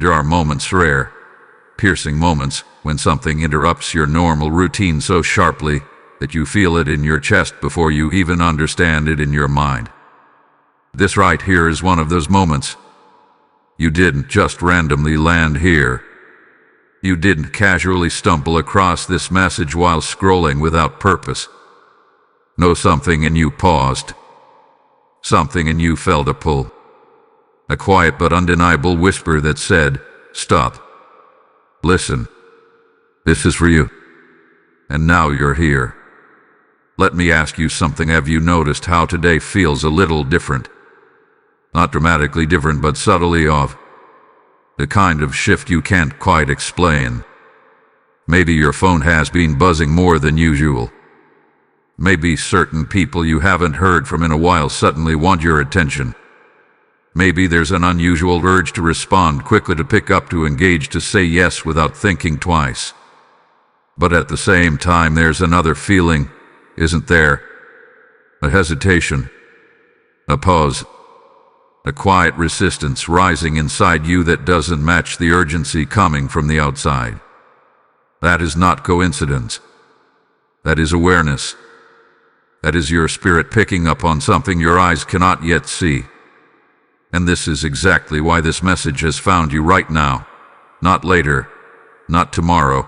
There are moments, rare, piercing moments, when something interrupts your normal routine so sharply that you feel it in your chest before you even understand it in your mind. This right here is one of those moments. You didn't just randomly land here. You didn't casually stumble across this message while scrolling without purpose. No, something in you paused. Something in you felt a pull. A quiet but undeniable whisper that said, "Stop. Listen. This is for you. And now you're here." Let me ask you something. Have you noticed how today feels a little different? Not dramatically different, but subtly off. The kind of shift you can't quite explain. Maybe your phone has been buzzing more than usual. Maybe certain people you haven't heard from in a while suddenly want your attention. Maybe there's an unusual urge to respond quickly, to pick up, to engage, to say yes without thinking twice. But at the same time, there's another feeling, isn't there? A hesitation, a pause, a quiet resistance rising inside you that doesn't match the urgency coming from the outside. That is not coincidence. That is awareness. That is your spirit picking up on something your eyes cannot yet see. And this is exactly why this message has found you right now. Not later, not tomorrow,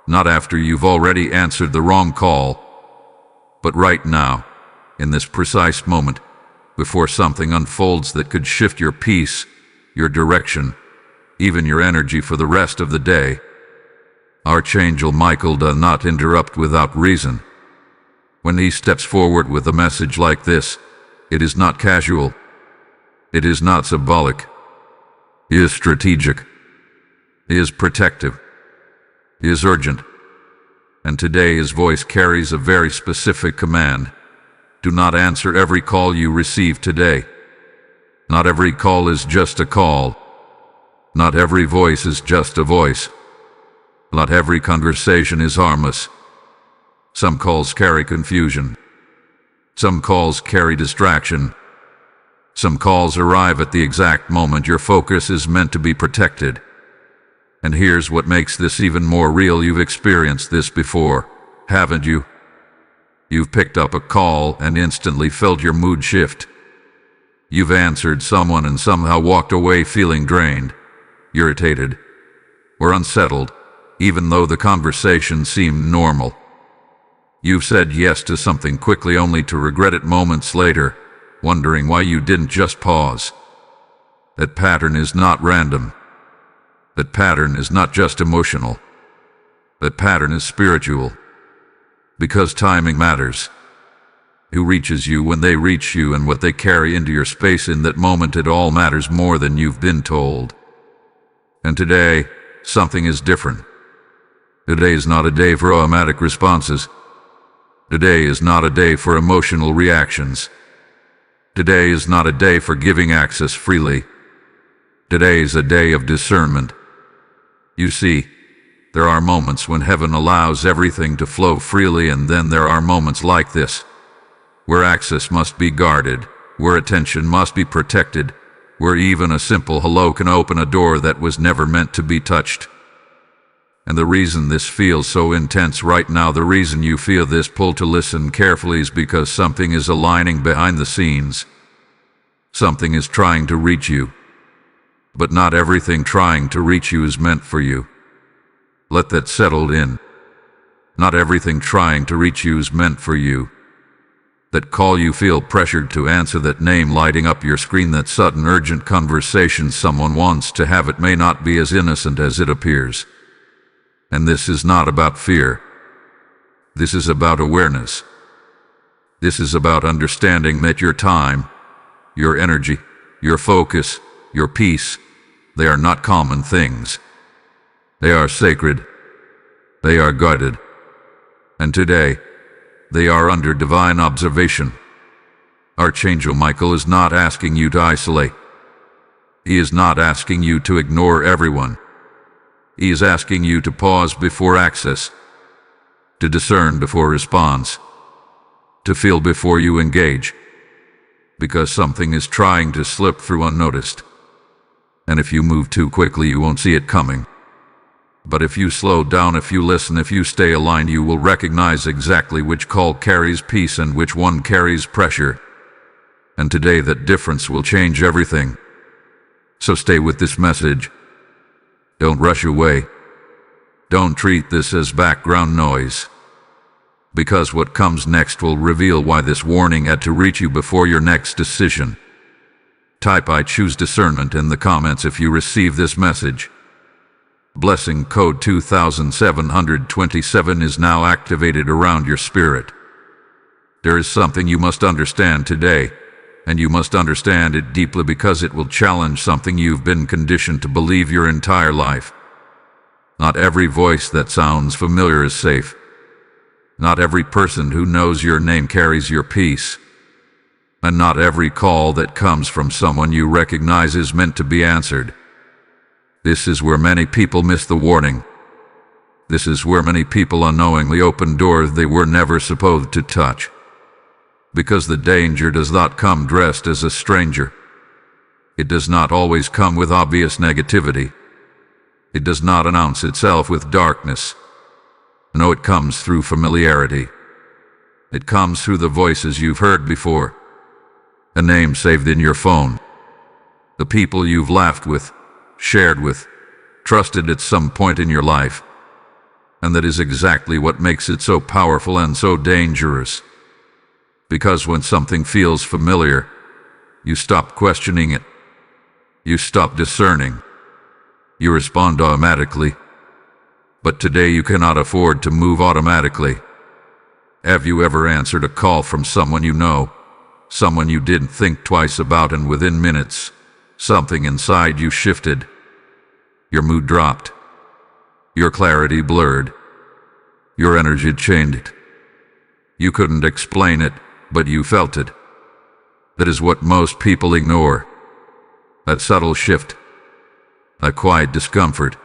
not after you've already answered the wrong call, but right now, in this precise moment, before something unfolds that could shift your peace, your direction, even your energy for the rest of the day. Archangel Michael does not interrupt without reason. When he steps forward with a message like this, it is not casual. It is not symbolic. He is strategic. He is protective. He is urgent. And today his voice carries a very specific command. Do not answer every call you receive today. Not every call is just a call. Not every voice is just a voice. Not every conversation is harmless. Some calls carry confusion. Some calls carry distraction. Some calls arrive at the exact moment your focus is meant to be protected. And here's what makes this even more real. You've experienced this before, haven't you? You've picked up a call and instantly felt your mood shift. You've answered someone and somehow walked away feeling drained, irritated, or unsettled, even though the conversation seemed normal. You've said yes to something quickly only to regret it moments later, wondering why you didn't just pause. That pattern is not random. That pattern is not just emotional. That pattern is spiritual. Because timing matters. Who reaches you when they reach you, and what they carry into your space in that moment, it all matters more than you've been told. And today, something is different. Today is not a day for automatic responses. Today is not a day for emotional reactions. Today is not a day for giving access freely. Today is a day of discernment. You see, there are moments when heaven allows everything to flow freely, and then there are moments like this, where access must be guarded, where attention must be protected, where even a simple hello can open a door that was never meant to be touched. And the reason this feels so intense right now, the reason you feel this pull to listen carefully, is because something is aligning behind the scenes. Something is trying to reach you. But not everything trying to reach you is meant for you. Let that settle in. Not everything trying to reach you is meant for you. That call you feel pressured to answer, that name lighting up your screen, that sudden urgent conversation someone wants to have, it may not be as innocent as it appears. And this is not about fear. This is about awareness. This is about understanding that your time, your energy, your focus, your peace, they are not common things. They are sacred. They are guarded. And today, they are under divine observation. Archangel Michael is not asking you to isolate. He is not asking you to ignore everyone. He is asking you to pause before access, to discern before response, to feel before you engage, because something is trying to slip through unnoticed. And if you move too quickly, you won't see it coming. But if you slow down, if you listen, if you stay aligned, you will recognize exactly which call carries peace and which one carries pressure. And today that difference will change everything. So stay with this message. Don't rush away. Don't treat this as background noise. Because what comes next will reveal why this warning had to reach you before your next decision. Type "I choose discernment" in the comments if you receive this message. Blessing code 2727 is now activated around your spirit. There is something you must understand today, and you must understand it deeply because it will challenge something you've been conditioned to believe your entire life. Not every voice that sounds familiar is safe. Not every person who knows your name carries your peace. And not every call that comes from someone you recognize is meant to be answered. This is where many people miss the warning. This is where many people unknowingly open doors they were never supposed to touch. Because the danger does not come dressed as a stranger. It does not always come with obvious negativity. It does not announce itself with darkness. No, it comes through familiarity. It comes through the voices you've heard before. A name saved in your phone. The people you've laughed with, shared with, trusted at some point in your life. And that is exactly what makes it so powerful and so dangerous. Because when something feels familiar, you stop questioning it. You stop discerning. You respond automatically. But today you cannot afford to move automatically. Have you ever answered a call from someone you know? Someone you didn't think twice about, and within minutes, something inside you shifted. Your mood dropped. Your clarity blurred. Your energy changed. You couldn't explain it, but you felt it. That is what most people ignore. That subtle shift. A quiet discomfort.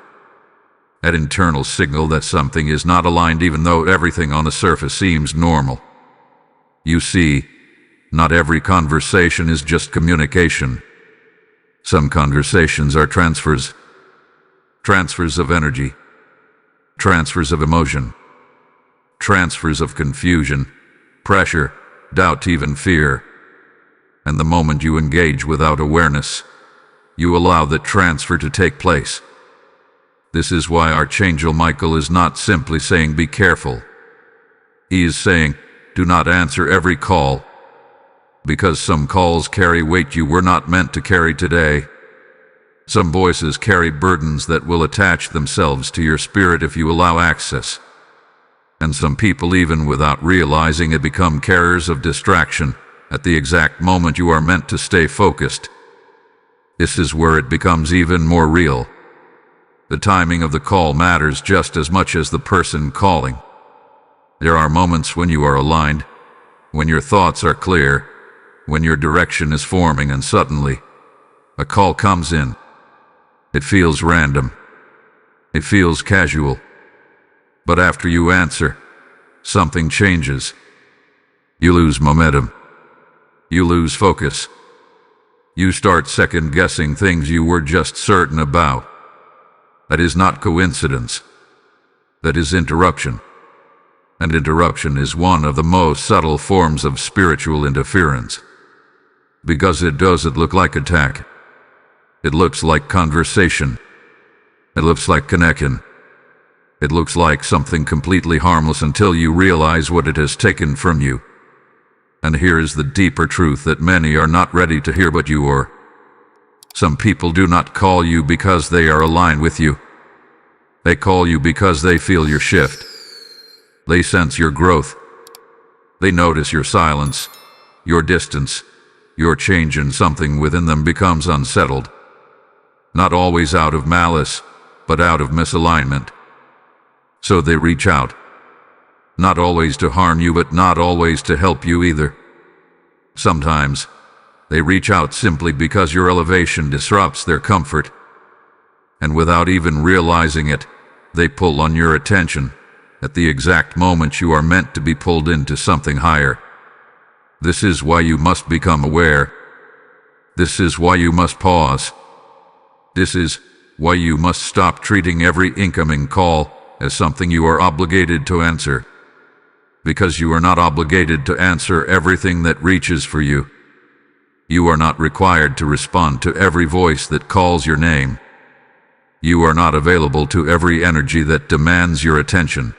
That internal signal that something is not aligned even though everything on the surface seems normal. You see, not every conversation is just communication. Some conversations are transfers. Transfers of energy. Transfers of emotion. Transfers of confusion, pressure, doubt, even fear. And the moment you engage without awareness, you allow the transfer to take place. This is why Archangel Michael is not simply saying be careful. He is saying, do not answer every call. Because some calls carry weight you were not meant to carry today. Some voices carry burdens that will attach themselves to your spirit if you allow access. And some people, even without realizing it, become carriers of distraction at the exact moment you are meant to stay focused. This is where it becomes even more real. The timing of the call matters just as much as the person calling. There are moments when you are aligned, when your thoughts are clear, when your direction is forming, and suddenly, a call comes in. It feels random. It feels casual. But after you answer, something changes. You lose momentum. You lose focus. You start second-guessing things you were just certain about. That is not coincidence. That is interruption. And interruption is one of the most subtle forms of spiritual interference. Because it doesn't look like attack. It looks like conversation. It looks like connection. It looks like something completely harmless until you realize what it has taken from you. And here is the deeper truth that many are not ready to hear, but you are. Some people do not call you because they are aligned with you. They call you because they feel your shift. They sense your growth. They notice your silence, your distance, your change, and something within them becomes unsettled. Not always out of malice, but out of misalignment. So they reach out. Not always to harm you, but not always to help you either. Sometimes, they reach out simply because your elevation disrupts their comfort. And without even realizing it, they pull on your attention at the exact moment you are meant to be pulled into something higher. This is why you must become aware. This is why you must pause. This is why you must stop treating every incoming call as something you are obligated to answer. Because you are not obligated to answer everything that reaches for you. You are not required to respond to every voice that calls your name. You are not available to every energy that demands your attention.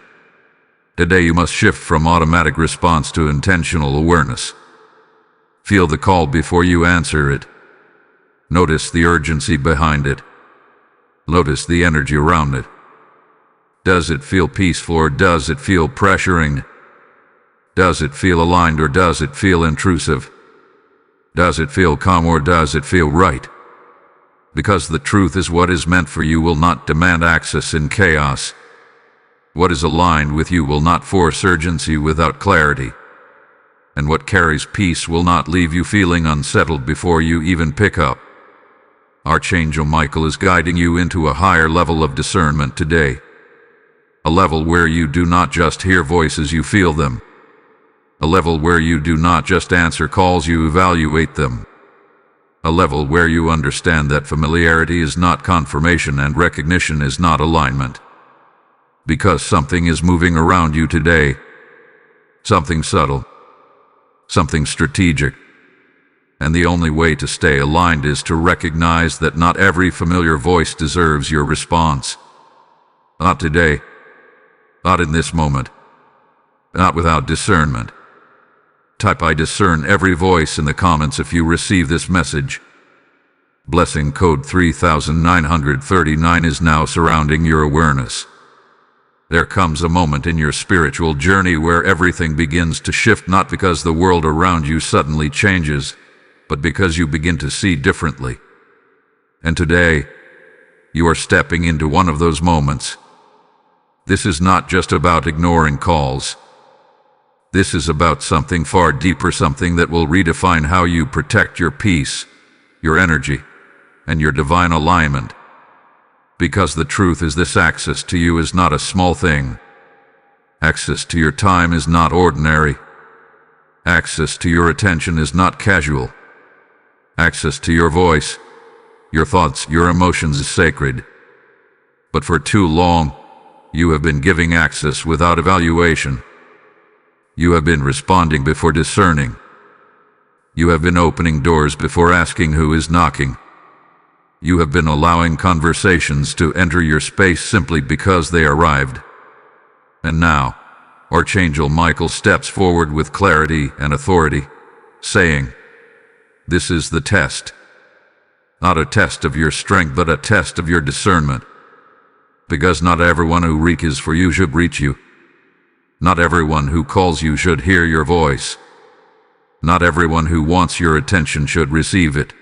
Today you must shift from automatic response to intentional awareness. Feel the call before you answer it. Notice the urgency behind it. Notice the energy around it. Does it feel peaceful or does it feel pressuring? Does it feel aligned or does it feel intrusive? Does it feel calm or does it feel right? Because the truth is what is meant for you will not demand access in chaos. What is aligned with you will not force urgency without clarity. And what carries peace will not leave you feeling unsettled before you even pick up. Archangel Michael is guiding you into a higher level of discernment today. A level where you do not just hear voices, you feel them. A level where you do not just answer calls, you evaluate them. A level where you understand that familiarity is not confirmation and recognition is not alignment. Because something is moving around you today. Something subtle. Something strategic. And the only way to stay aligned is to recognize that not every familiar voice deserves your response. Not today. Not in this moment. Not without discernment. Type "I discern every voice" in the comments if you receive this message. Blessing code 3939 is now surrounding your awareness. There comes a moment in your spiritual journey where everything begins to shift, not because the world around you suddenly changes, but because you begin to see differently. And today, you are stepping into one of those moments. This is not just about ignoring calls. This is about something far deeper, something that will redefine how you protect your peace, your energy, and your divine alignment. Because the truth is this: access to you is not a small thing. Access to your time is not ordinary. Access to your attention is not casual. Access to your voice, your thoughts, your emotions is sacred. But for too long, you have been giving access without evaluation. You have been responding before discerning. You have been opening doors before asking who is knocking. You have been allowing conversations to enter your space simply because they arrived. And now, Archangel Michael steps forward with clarity and authority, saying, "This is the test. Not a test of your strength, but a test of your discernment. Because not everyone who reaches for you should reach you. Not everyone who calls you should hear your voice. Not everyone who wants your attention should receive it.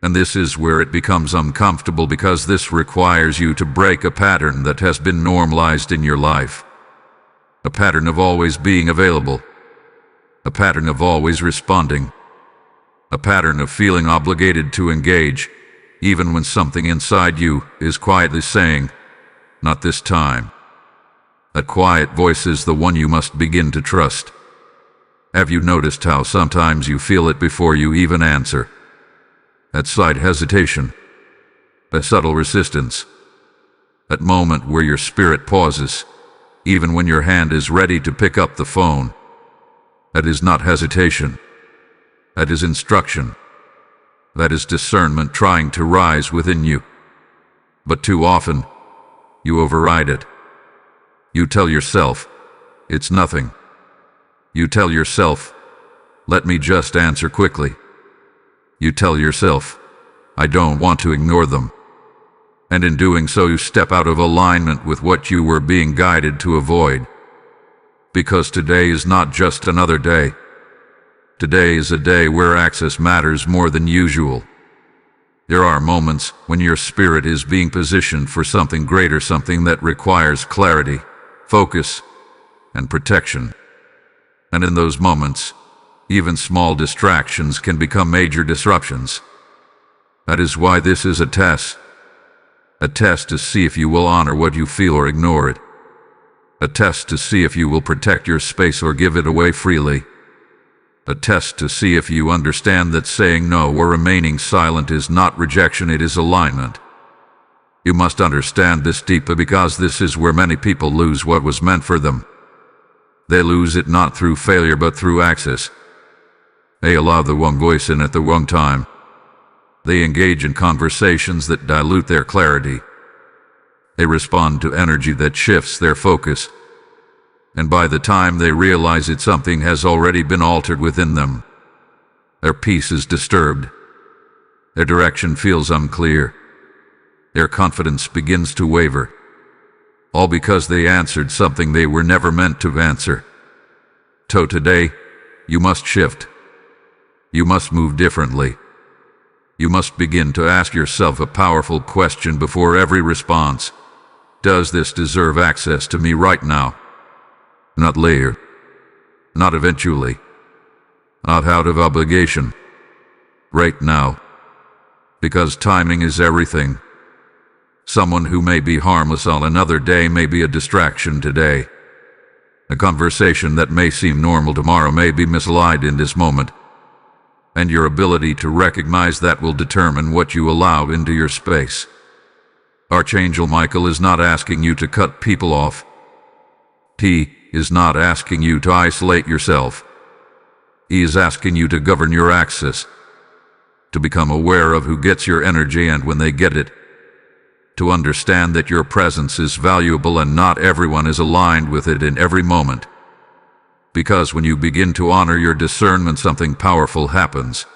And this is where it becomes uncomfortable, because this requires you to break a pattern that has been normalized in your life. A pattern of always being available. A pattern of always responding. A pattern of feeling obligated to engage, even when something inside you is quietly saying, 'Not this time.' That quiet voice is the one you must begin to trust. Have you noticed how sometimes you feel it before you even answer? That slight hesitation, that subtle resistance, that moment where your spirit pauses, even when your hand is ready to pick up the phone. That is not hesitation. That is instruction. That is discernment trying to rise within you. But too often, you override it. You tell yourself, "It's nothing." You tell yourself, "Let me just answer quickly." You tell yourself, "I don't want to ignore them." And in doing so, you step out of alignment with what you were being guided to avoid. Because today is not just another day. Today is a day where access matters more than usual. There are moments when your spirit is being positioned for something greater, something that requires clarity, focus, and protection. And in those moments, even small distractions can become major disruptions. That is why this is a test. A test to see if you will honor what you feel or ignore it. A test to see if you will protect your space or give it away freely. A test to see if you understand that saying no or remaining silent is not rejection, it is alignment. You must understand this deeply, because this is where many people lose what was meant for them. They lose it not through failure but through access. They allow the wrong voice in at the wrong time. They engage in conversations that dilute their clarity. They respond to energy that shifts their focus. And by the time they realize it, something has already been altered within them. Their peace is disturbed. Their direction feels unclear. Their confidence begins to waver. All because they answered something they were never meant to answer. So today, you must shift. You must move differently. You must begin to ask yourself a powerful question before every response. Does this deserve access to me right now? Not later. Not eventually. Not out of obligation. Right now. Because timing is everything. Someone who may be harmless on another day may be a distraction today. A conversation that may seem normal tomorrow may be misaligned in this moment. And your ability to recognize that will determine what you allow into your space. Archangel Michael is not asking you to cut people off. He is not asking you to isolate yourself. He is asking you to govern your access. To become aware of who gets your energy and when they get it. To understand that your presence is valuable and not everyone is aligned with it in every moment. Because when you begin to honor your discernment, something powerful happens.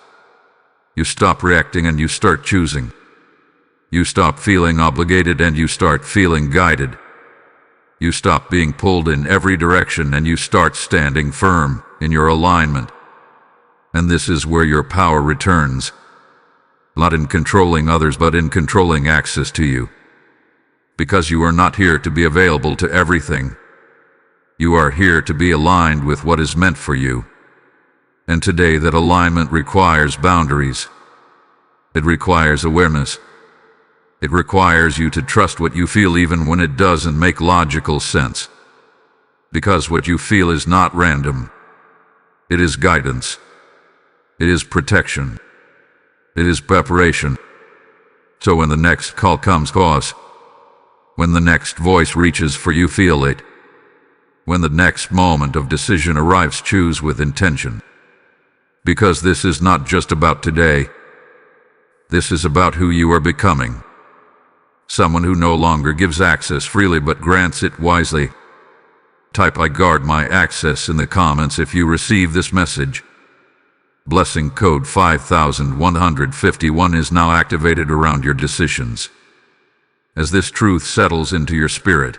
You stop reacting and you start choosing. You stop feeling obligated and you start feeling guided. You stop being pulled in every direction and you start standing firm in your alignment. And this is where your power returns. Not in controlling others, but in controlling access to you. Because you are not here to be available to everything. You are here to be aligned with what is meant for you. And today that alignment requires boundaries. It requires awareness. It requires you to trust what you feel even when it doesn't make logical sense. Because what you feel is not random. It is guidance. It is protection. It is preparation. So when the next call comes, pause. When the next voice reaches for you, feel it. When the next moment of decision arrives, choose with intention. Because this is not just about today. This is about who you are becoming. Someone who no longer gives access freely but grants it wisely. Type "I guard my access" in the comments if you receive this message. Blessing code 5151 is now activated around your decisions. As this truth settles into your spirit,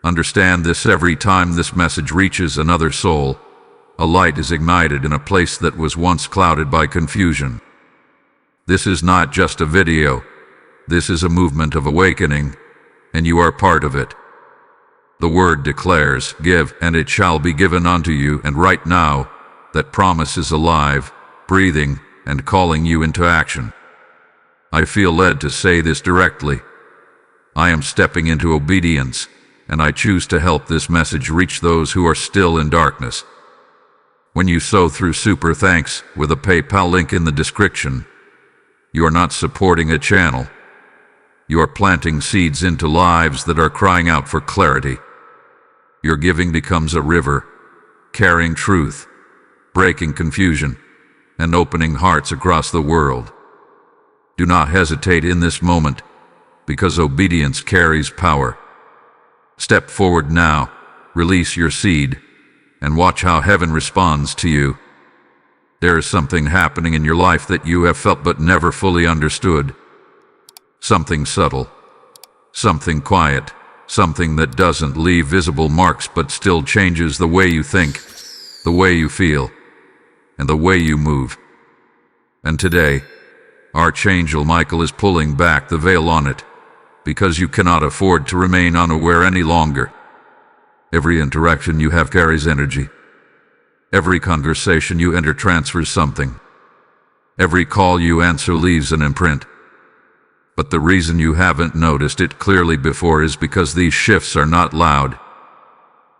understand this: every time this message reaches another soul, a light is ignited in a place that was once clouded by confusion. This is not just a video. This is a movement of awakening, and you are part of it. The word declares, "Give, and it shall be given unto you," and right now, that promise is alive, breathing, and calling you into action. I feel led to say this directly. I am stepping into obedience, and I choose to help this message reach those who are still in darkness. When you sow through Super Thanks with a PayPal link in the description, you are not supporting a channel. You are planting seeds into lives that are crying out for clarity. Your giving becomes a river, carrying truth, breaking confusion, and opening hearts across the world. Do not hesitate in this moment, because obedience carries power. Step forward now, release your seed, and watch how heaven responds to you. There is something happening in your life that you have felt but never fully understood. Something subtle, something quiet, something that doesn't leave visible marks but still changes the way you think, the way you feel, and the way you move. And today, Archangel Michael is pulling back the veil on it, because you cannot afford to remain unaware any longer. Every interaction you have carries energy. Every conversation you enter transfers something. Every call you answer leaves an imprint. But the reason you haven't noticed it clearly before is because these shifts are not loud.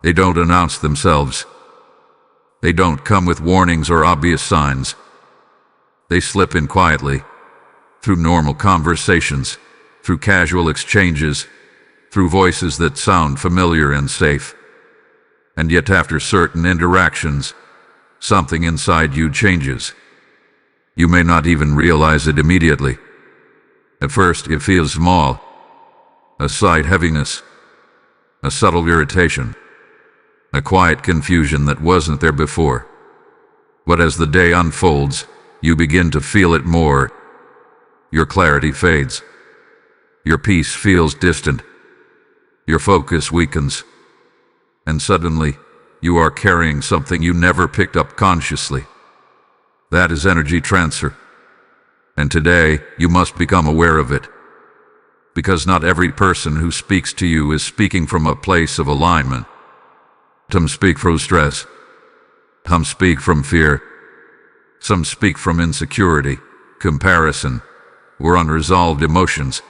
They don't announce themselves. They don't come with warnings or obvious signs. They slip in quietly, through normal conversations, through casual exchanges, through voices that sound familiar and safe. And yet after certain interactions, something inside you changes. You may not even realize it immediately. At first it feels small, a slight heaviness, a subtle irritation, a quiet confusion that wasn't there before. But as the day unfolds, you begin to feel it more. Your clarity fades. Your peace feels distant. Your focus weakens. And suddenly, you are carrying something you never picked up consciously. That is energy transfer. And today, you must become aware of it. Because not every person who speaks to you is speaking from a place of alignment. Some speak from stress. Some speak from fear. Some speak from insecurity, comparison, or unresolved emotions.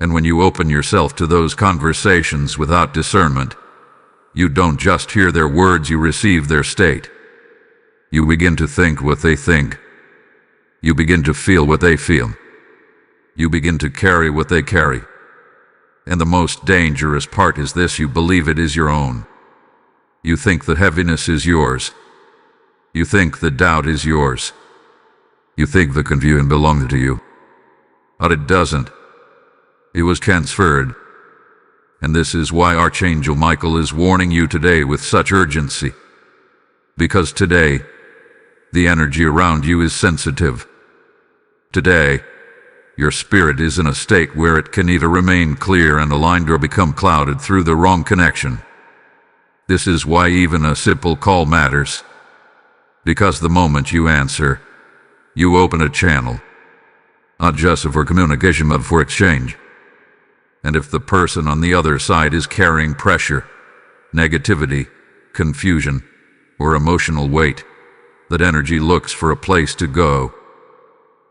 And when you open yourself to those conversations without discernment, you don't just hear their words, you receive their state. You begin to think what they think. You begin to feel what they feel. You begin to carry what they carry. And the most dangerous part is this: you believe it is your own. You think the heaviness is yours. You think the doubt is yours. You think the confusion belongs to you. But it doesn't. It was transferred. And this is why Archangel Michael is warning you today with such urgency. Because today, the energy around you is sensitive. Today, your spirit is in a state where it can either remain clear and aligned or become clouded through the wrong connection. This is why even a simple call matters. Because the moment you answer, you open a channel, not just for communication but for exchange. And if the person on the other side is carrying pressure, negativity, confusion, or emotional weight, that energy looks for a place to go.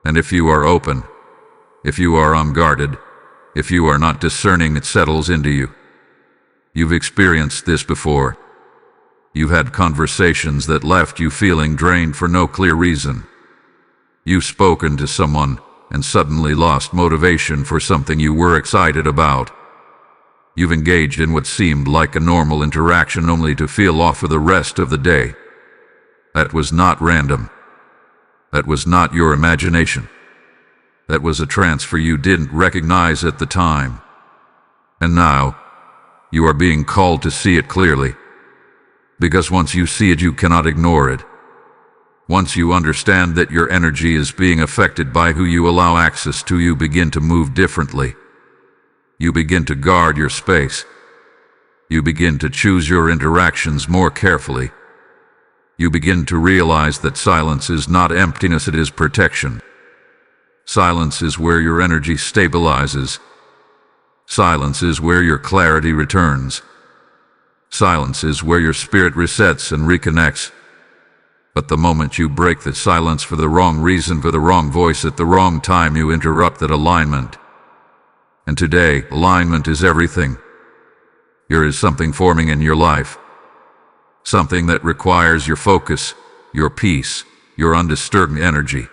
And if you are open, if you are unguarded, if you are not discerning, it settles into you. You've experienced this before. You've had conversations that left you feeling drained for no clear reason. You've spoken to someone and suddenly lost motivation for something you were excited about. You've engaged in what seemed like a normal interaction only to feel off for the rest of the day. That was not random. That was not your imagination. That was a transfer you didn't recognize at the time. And now, you are being called to see it clearly. Because once you see it, you cannot ignore it. Once you understand that your energy is being affected by who you allow access to, you begin to move differently. You begin to guard your space. You begin to choose your interactions more carefully. You begin to realize that silence is not emptiness, it is protection. Silence is where your energy stabilizes. Silence is where your clarity returns. Silence is where your spirit resets and reconnects. But the moment you break the silence for the wrong reason, for the wrong voice, at the wrong time, you interrupt that alignment. And today, alignment is everything. Here is something forming in your life. Something that requires your focus, your peace, your undisturbed energy.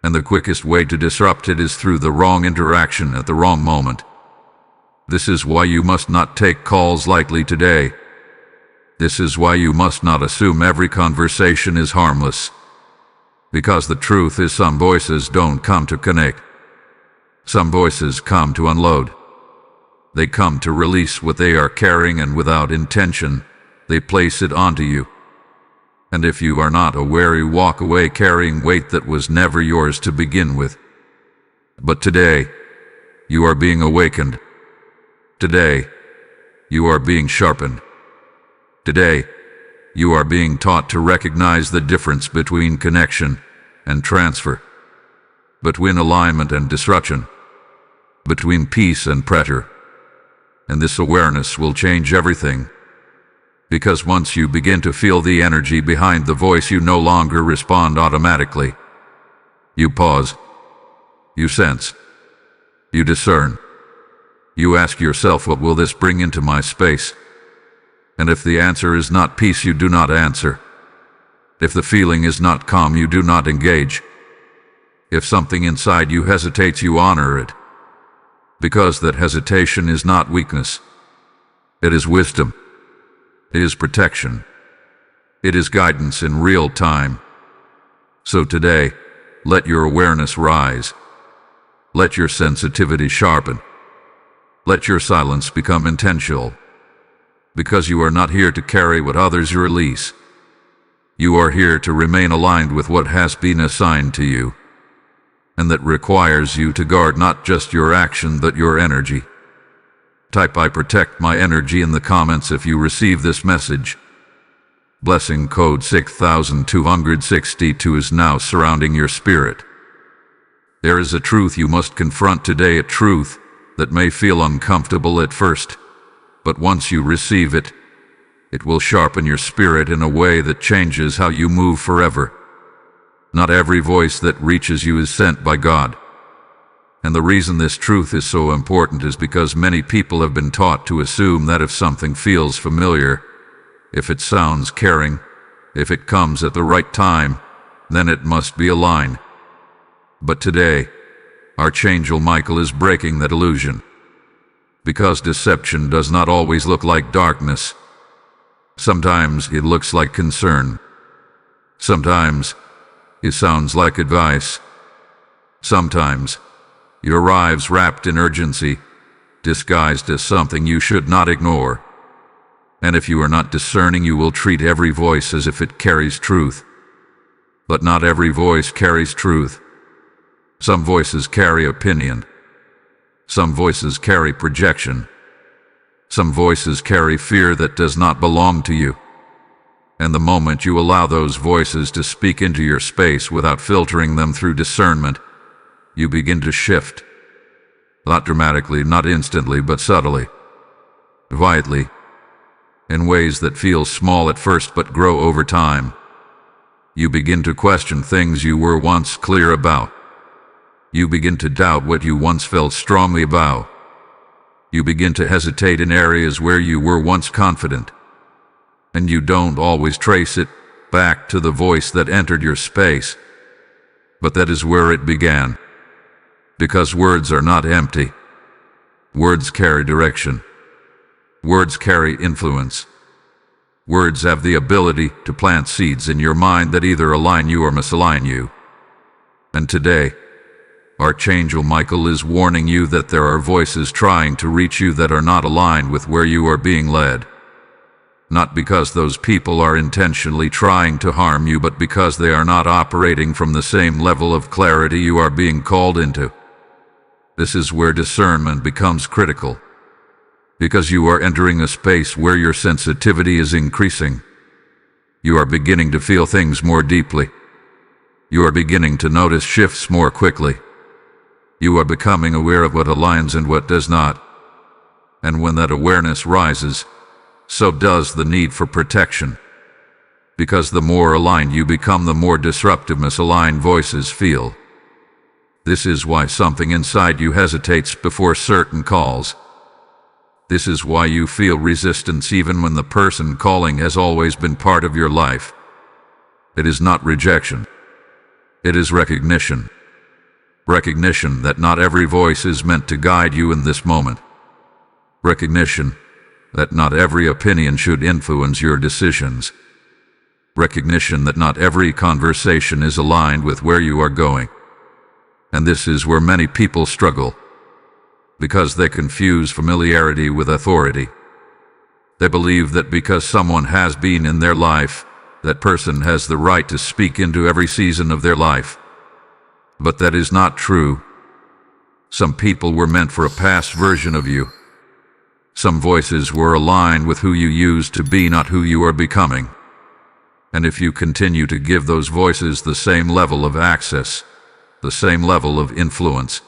And the quickest way to disrupt it is through the wrong interaction at the wrong moment. This is why you must not take calls lightly today. This is why you must not assume every conversation is harmless. Because the truth is, some voices don't come to connect. Some voices come to unload. They come to release what they are carrying, and without intention, they place it onto you. And if you are not aware, you walk away carrying weight that was never yours to begin with. But today, you are being awakened. Today, you are being sharpened. Today, you are being taught to recognize the difference between connection and transfer, between alignment and disruption, between peace and pressure. And this awareness will change everything. Because once you begin to feel the energy behind the voice, you no longer respond automatically. You pause. You sense. You discern. You ask yourself, what will this bring into my space? And if the answer is not peace, you do not answer. If the feeling is not calm, you do not engage. If something inside you hesitates, you honor it. Because that hesitation is not weakness. It is wisdom. It is protection. It is guidance in real time. So today, let your awareness rise. Let your sensitivity sharpen. Let your silence become intentional. Because you are not here to carry what others release. You are here to remain aligned with what has been assigned to you. And that requires you to guard not just your action but your energy. Type "I protect my energy" in the comments if you receive this message. Blessing code 6262 is now surrounding your spirit. There is a truth you must confront today, a truth that may feel uncomfortable at first, but once you receive it, it will sharpen your spirit in a way that changes how you move forever. Not every voice that reaches you is sent by God. And the reason this truth is so important is because many people have been taught to assume that if something feels familiar, if it sounds caring, if it comes at the right time, then it must be aligned. But today, Archangel Michael is breaking that illusion. Because deception does not always look like darkness. Sometimes it looks like concern. Sometimes it sounds like advice. Sometimes it arrives wrapped in urgency, disguised as something you should not ignore. And if you are not discerning, you will treat every voice as if it carries truth. But not every voice carries truth. Some voices carry opinion. Some voices carry projection. Some voices carry fear that does not belong to you. And the moment you allow those voices to speak into your space without filtering them through discernment, you begin to shift. Not dramatically, not instantly, but subtly, quietly, in ways that feel small at first but grow over time. You begin to question things you were once clear about. You begin to doubt what you once felt strongly about. You begin to hesitate in areas where you were once confident. And you don't always trace it back to the voice that entered your space. But that is where it began. Because words are not empty. Words carry direction. Words carry influence. Words have the ability to plant seeds in your mind that either align you or misalign you. And today, Archangel Michael is warning you that there are voices trying to reach you that are not aligned with where you are being led. Not because those people are intentionally trying to harm you, but because they are not operating from the same level of clarity you are being called into. This is where discernment becomes critical. Because you are entering a space where your sensitivity is increasing. You are beginning to feel things more deeply. You are beginning to notice shifts more quickly. You are becoming aware of what aligns and what does not. And when that awareness rises, so does the need for protection. Because the more aligned you become, the more disruptive misaligned voices feel. This is why something inside you hesitates before certain calls. This is why you feel resistance even when the person calling has always been part of your life. It is not rejection. It is recognition. Recognition that not every voice is meant to guide you in this moment. Recognition that not every opinion should influence your decisions. Recognition that not every conversation is aligned with where you are going. And this is where many people struggle. Because they confuse familiarity with authority. They believe that because someone has been in their life, that person has the right to speak into every season of their life. But that is not true. Some people were meant for a past version of you. Some voices were aligned with who you used to be, not who you are becoming. And if you continue to give those voices the same level of access, the same level of influence,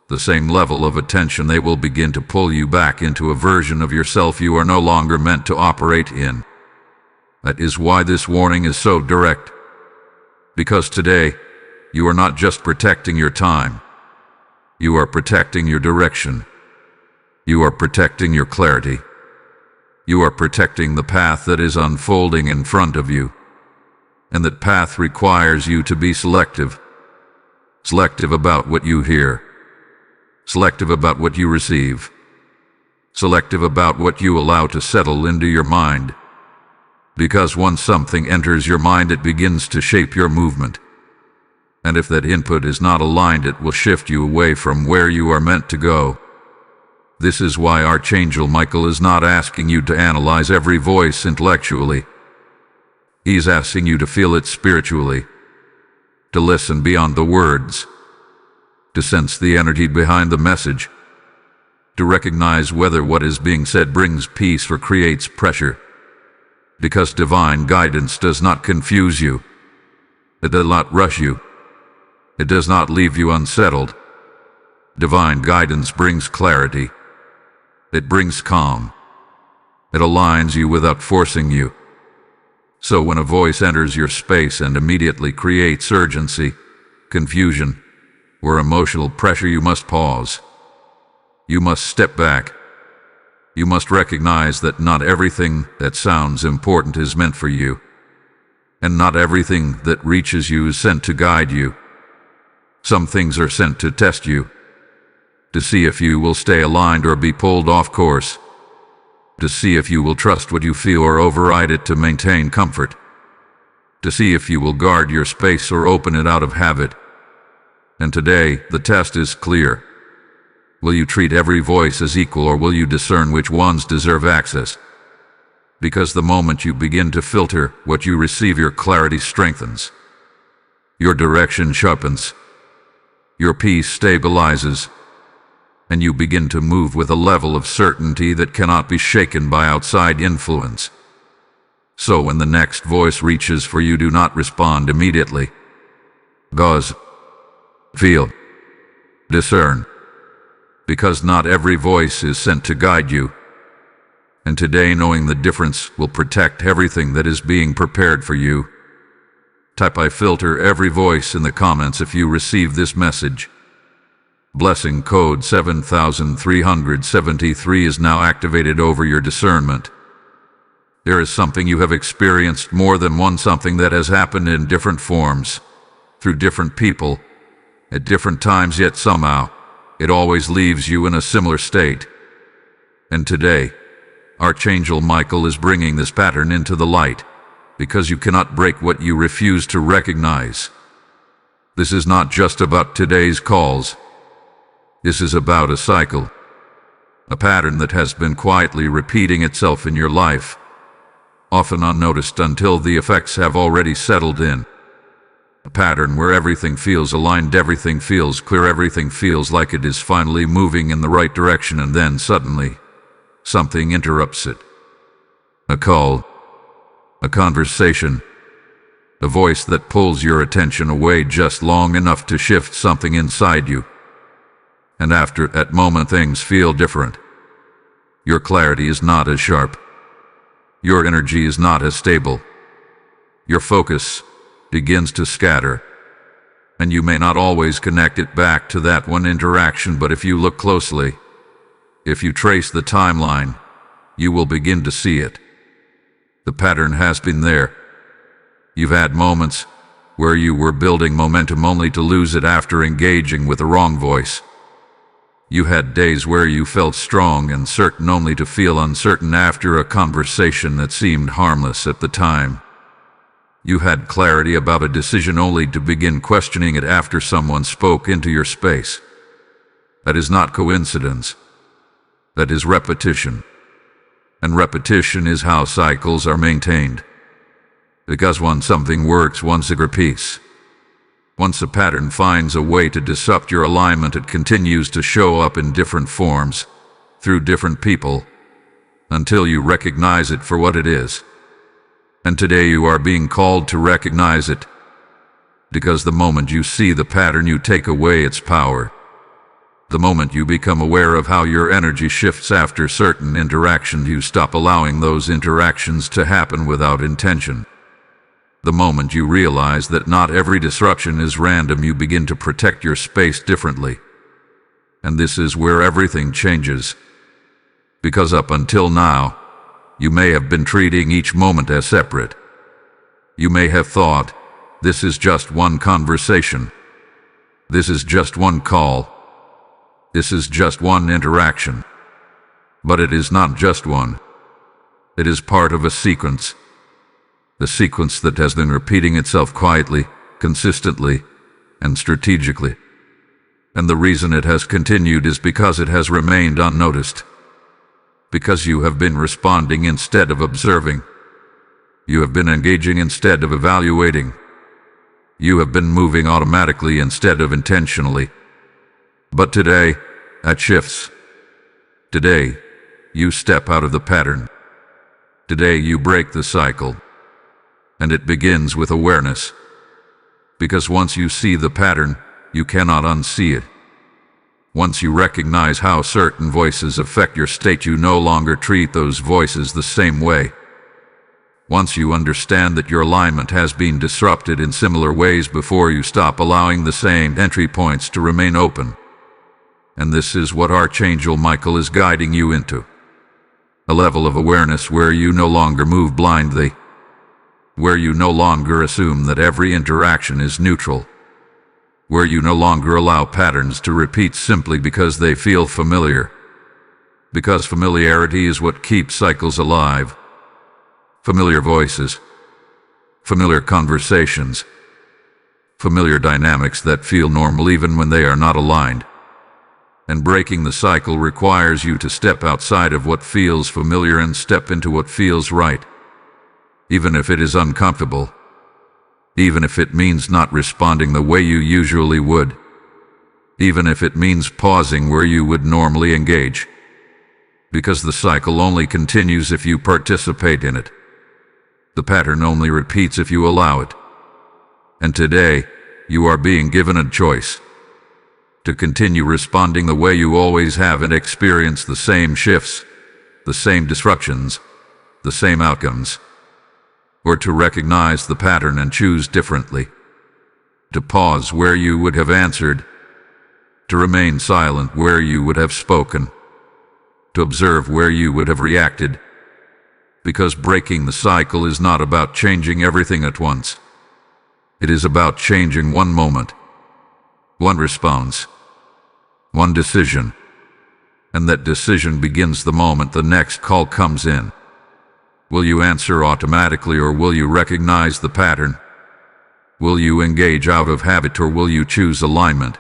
the same level of attention, they will begin to pull you back into a version of yourself you are no longer meant to operate in. That is why this warning is so direct. Because today, you are not just protecting your time. You are protecting your direction. You are protecting your clarity. You are protecting the path that is unfolding in front of you. And that path requires you to be selective. Selective about what you hear. Selective about what you receive. Selective about what you allow to settle into your mind. Because once something enters your mind, it begins to shape your movement. And if that input is not aligned, it will shift you away from where you are meant to go. This is why Archangel Michael is not asking you to analyze every voice intellectually. He's asking you to feel it spiritually, to listen beyond the words, to sense the energy behind the message, to recognize whether what is being said brings peace or creates pressure. Because divine guidance does not confuse you. It does not rush you. It does not leave you unsettled. Divine guidance brings clarity. It brings calm. It aligns you without forcing you. So when a voice enters your space and immediately creates urgency, confusion, or emotional pressure, you must pause. You must step back. You must recognize that not everything that sounds important is meant for you. And not everything that reaches you is sent to guide you. Some things are sent to test you, to see if you will stay aligned or be pulled off course, to see if you will trust what you feel or override it to maintain comfort, to see if you will guard your space or open it out of habit. And today, the test is clear. Will you treat every voice as equal, or will you discern which ones deserve access? Because the moment you begin to filter what you receive, your clarity strengthens. Your direction sharpens. Your peace stabilizes. And you begin to move with a level of certainty that cannot be shaken by outside influence. So when the next voice reaches for you, do not respond immediately. Pause. Feel. Discern. Because not every voice is sent to guide you. And today, knowing the difference will protect everything that is being prepared for you. Type "I filter every voice" in the comments if you receive this message. Blessing code 7373 is now activated over your discernment. There is something you have experienced more than once, something that has happened in different forms, through different people, at different times, yet somehow it always leaves you in a similar state. And today, Archangel Michael is bringing this pattern into the light, because you cannot break what you refuse to recognize. This is not just about today's calls. This is about a cycle, a pattern that has been quietly repeating itself in your life, often unnoticed until the effects have already settled in. A pattern where everything feels aligned, everything feels clear, everything feels like it is finally moving in the right direction, and then suddenly, something interrupts it. A call, a conversation, a voice that pulls your attention away just long enough to shift something inside you. And after that moment, things feel different. Your clarity is not as sharp. Your energy is not as stable. Your focus begins to scatter. And you may not always connect it back to that one interaction, but if you look closely, if you trace the timeline, you will begin to see it. The pattern has been there. You've had moments where you were building momentum only to lose it after engaging with the wrong voice. You had days where you felt strong and certain only to feel uncertain after a conversation that seemed harmless at the time. You had clarity about a decision only to begin questioning it after someone spoke into your space. That is not coincidence. That is repetition. And repetition is how cycles are maintained. Because once something works, once it repeats. Once a pattern finds a way to disrupt your alignment, it continues to show up in different forms, through different people, until you recognize it for what it is. And today you are being called to recognize it, because the moment you see the pattern, you take away its power. The moment you become aware of how your energy shifts after certain interactions, you stop allowing those interactions to happen without intention. The moment you realize that not every disruption is random, you begin to protect your space differently. And this is where everything changes. Because up until now, You may have been treating each moment as separate. You may have thought, this is just one conversation. This is just one call. This is just one interaction. But it is not just one. It is part of a sequence. The sequence that has been repeating itself quietly, consistently, and strategically. And the reason it has continued is because it has remained unnoticed. Because you have been responding instead of observing. You have been engaging instead of evaluating. You have been moving automatically instead of intentionally. But today, that shifts. Today, you step out of the pattern. Today you break the cycle. And it begins with awareness. Because once you see the pattern, you cannot unsee it. Once you recognize how certain voices affect your state, you no longer treat those voices the same way. Once you understand that your alignment has been disrupted in similar ways before, you stop allowing the same entry points to remain open. And this is what Archangel Michael is guiding you into. A level of awareness where you no longer move blindly, where you no longer assume that every interaction is neutral, where you no longer allow patterns to repeat simply because they feel familiar, because familiarity is what keeps cycles alive. Familiar voices, familiar conversations, familiar dynamics that feel normal even when they are not aligned. And breaking the cycle requires you to step outside of what feels familiar and step into what feels right. Even if it is uncomfortable. Even if it means not responding the way you usually would. Even if it means pausing where you would normally engage. Because the cycle only continues if you participate in it. The pattern only repeats if you allow it. And today, you are being given a choice. To continue responding the way you always have and experience the same shifts, the same disruptions, the same outcomes. Or to recognize the pattern and choose differently. To pause where you would have answered. To remain silent where you would have spoken. To observe where you would have reacted. Because breaking the cycle is not about changing everything at once. It is about changing one moment. One response, one decision, and that decision begins the moment the next call comes in. Will you answer automatically, or will you recognize the pattern? Will you engage out of habit, or will you choose alignment?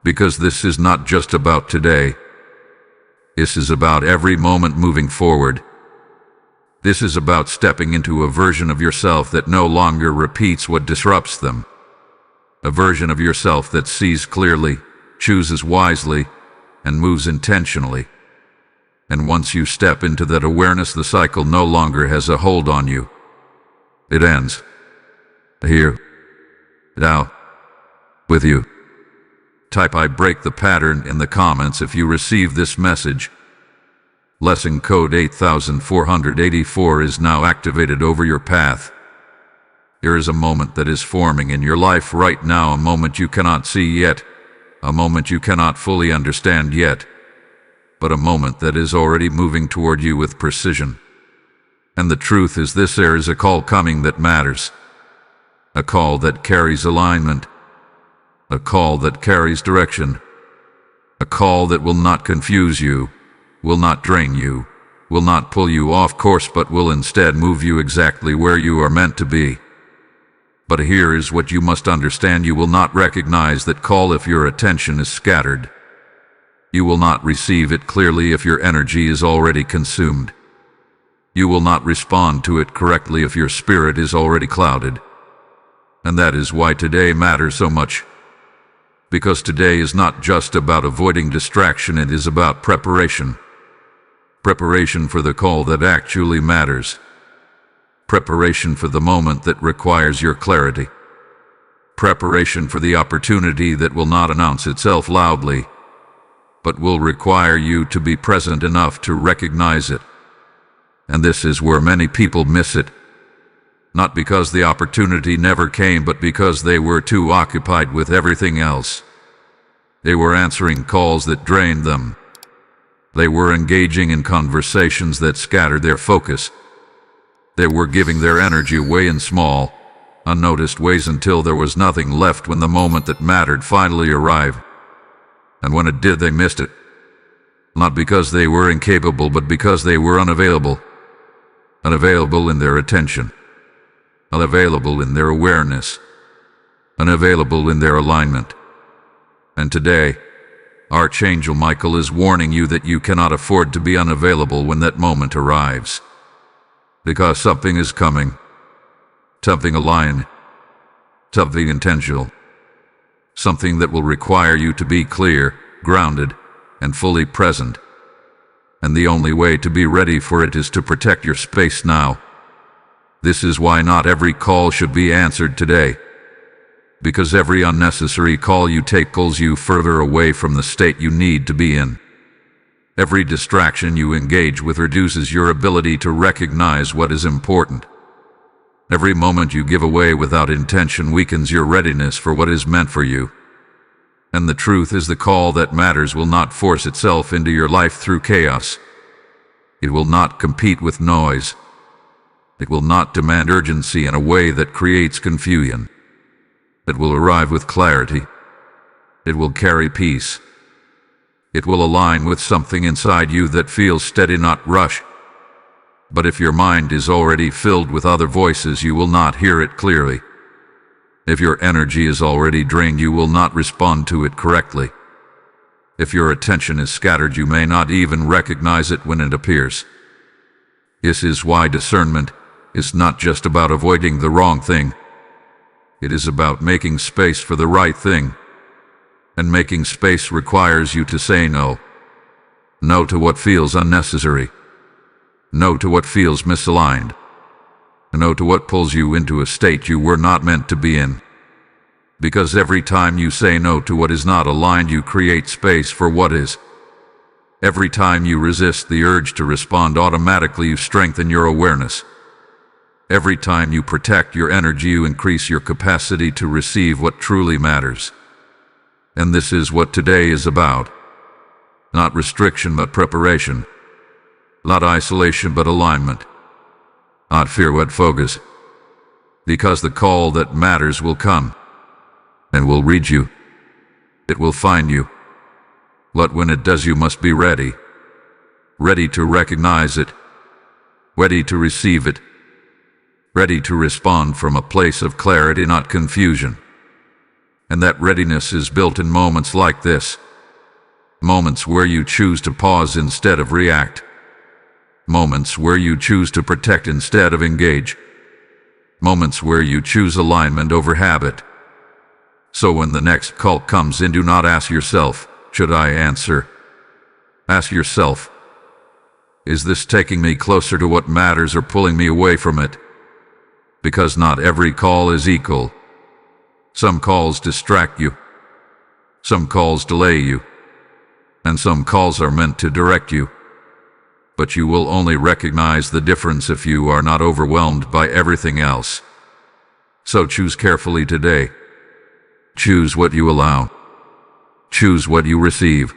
Because this is not just about today. This is about every moment moving forward. This is about stepping into a version of yourself that no longer repeats what disrupts them. A version of yourself that sees clearly, chooses wisely, and moves intentionally. And once you step into that awareness, the cycle no longer has a hold on you. It ends. Here. Now. With you. Type "I break the pattern" in the comments if you receive this message. Lesson code 8484 is now activated over your path. There is a moment that is forming in your life right now, a moment you cannot see yet, a moment you cannot fully understand yet, but a moment that is already moving toward you with precision. And the truth is this: there is a call coming that matters. A call that carries alignment. A call that carries direction. A call that will not confuse you, will not drain you, will not pull you off course, but will instead move you exactly where you are meant to be. But here is what you must understand: you will not recognize that call if your attention is scattered. You will not receive it clearly if your energy is already consumed. You will not respond to it correctly if your spirit is already clouded. And that is why today matters so much. Because today is not just about avoiding distraction, it is about preparation. Preparation for the call that actually matters. Preparation for the moment that requires your clarity. Preparation for the opportunity that will not announce itself loudly, but will require you to be present enough to recognize it. And this is where many people miss it. Not because the opportunity never came, but because they were too occupied with everything else. They were answering calls that drained them. They were engaging in conversations that scattered their focus. They were giving their energy away in small, unnoticed ways until there was nothing left when the moment that mattered finally arrived. And when it did, they missed it. Not because they were incapable, but because they were unavailable. Unavailable in their attention. Unavailable in their awareness. Unavailable in their alignment. And today, Archangel Michael is warning you that you cannot afford to be unavailable when that moment arrives. Because something is coming. Something aligned. Something intentional. Something that will require you to be clear, grounded, and fully present. And the only way to be ready for it is to protect your space now. This is why not every call should be answered today. Because every unnecessary call you take pulls you further away from the state you need to be in. Every distraction you engage with reduces your ability to recognize what is important. Every moment you give away without intention weakens your readiness for what is meant for you. And the truth is, the call that matters will not force itself into your life through chaos. It will not compete with noise. It will not demand urgency in a way that creates confusion. It will arrive with clarity. It will carry peace. It will align with something inside you that feels steady, not rush. But if your mind is already filled with other voices, you will not hear it clearly. If your energy is already drained, you will not respond to it correctly. If your attention is scattered, you may not even recognize it when it appears. This is why discernment is not just about avoiding the wrong thing. It is about making space for the right thing. And making space requires you to say no. No to what feels unnecessary. No to what feels misaligned. No to what pulls you into a state you were not meant to be in. Because every time you say no to what is not aligned, you create space for what is. Every time you resist the urge to respond automatically, you strengthen your awareness. Every time you protect your energy, you increase your capacity to receive what truly matters. And this is what today is about. Not restriction, but preparation. Not isolation, but alignment. Not fear, but focus. Because the call that matters will come. And will read you. It will find you. But when it does, you must be ready. Ready to recognize it. Ready to receive it. Ready to respond from a place of clarity, not confusion. And that readiness is built in moments like this. Moments where you choose to pause instead of react. Moments where you choose to protect instead of engage. Moments where you choose alignment over habit. So when the next call comes in, do not ask yourself, should I answer? Ask yourself, is this taking me closer to what matters or pulling me away from it? Because not every call is equal. Some calls distract you. Some calls delay you. And some calls are meant to direct you. But you will only recognize the difference if you are not overwhelmed by everything else. So choose carefully today. Choose what you allow. Choose what you receive.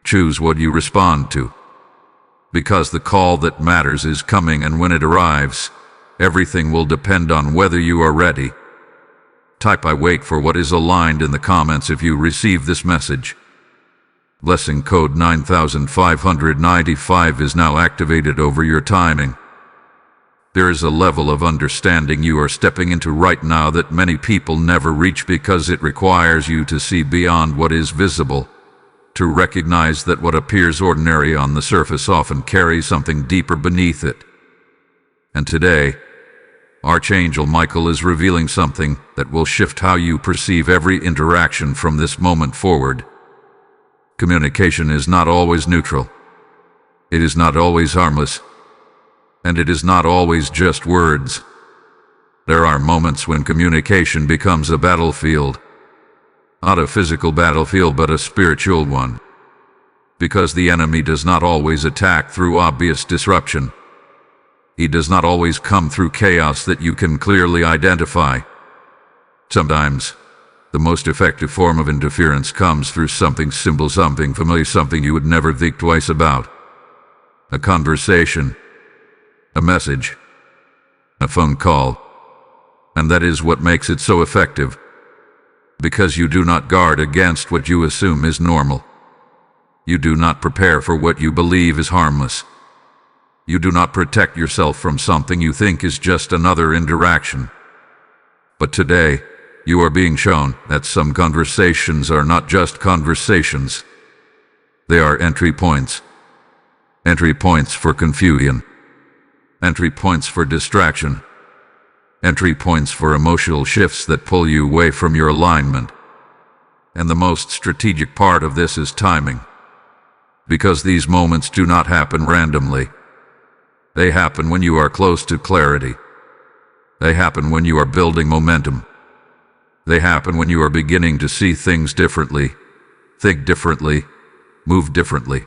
Choose what you respond to. Because the call that matters is coming, and when it arrives, everything will depend on whether you are ready. Type "I wait for what is aligned" in the comments if you receive this message. Blessing code 9595 is now activated over your timing. There is a level of understanding you are stepping into right now that many people never reach, because it requires you to see beyond what is visible, to recognize that what appears ordinary on the surface often carries something deeper beneath it. And today, Archangel Michael is revealing something that will shift how you perceive every interaction from this moment forward. Communication is not always neutral. It is not always harmless. And it is not always just words. There are moments when communication becomes a battlefield. Not a physical battlefield, but a spiritual one. Because the enemy does not always attack through obvious disruption. He does not always come through chaos that you can clearly identify. Sometimes, The most effective form of interference comes through something simple, something familiar, something you would never think twice about. A conversation, a message, a phone call. And that is what makes it so effective. Because you do not guard against what you assume is normal. You do not prepare for what you believe is harmless. You do not protect yourself from something you think is just another interaction. But today, you are being shown that some conversations are not just conversations. They are entry points. Entry points for confusion. Entry points for distraction. Entry points for emotional shifts that pull you away from your alignment. And the most strategic part of this is timing. Because these moments do not happen randomly. They happen when you are close to clarity. They happen when you are building momentum. They happen when you are beginning to see things differently, think differently, move differently.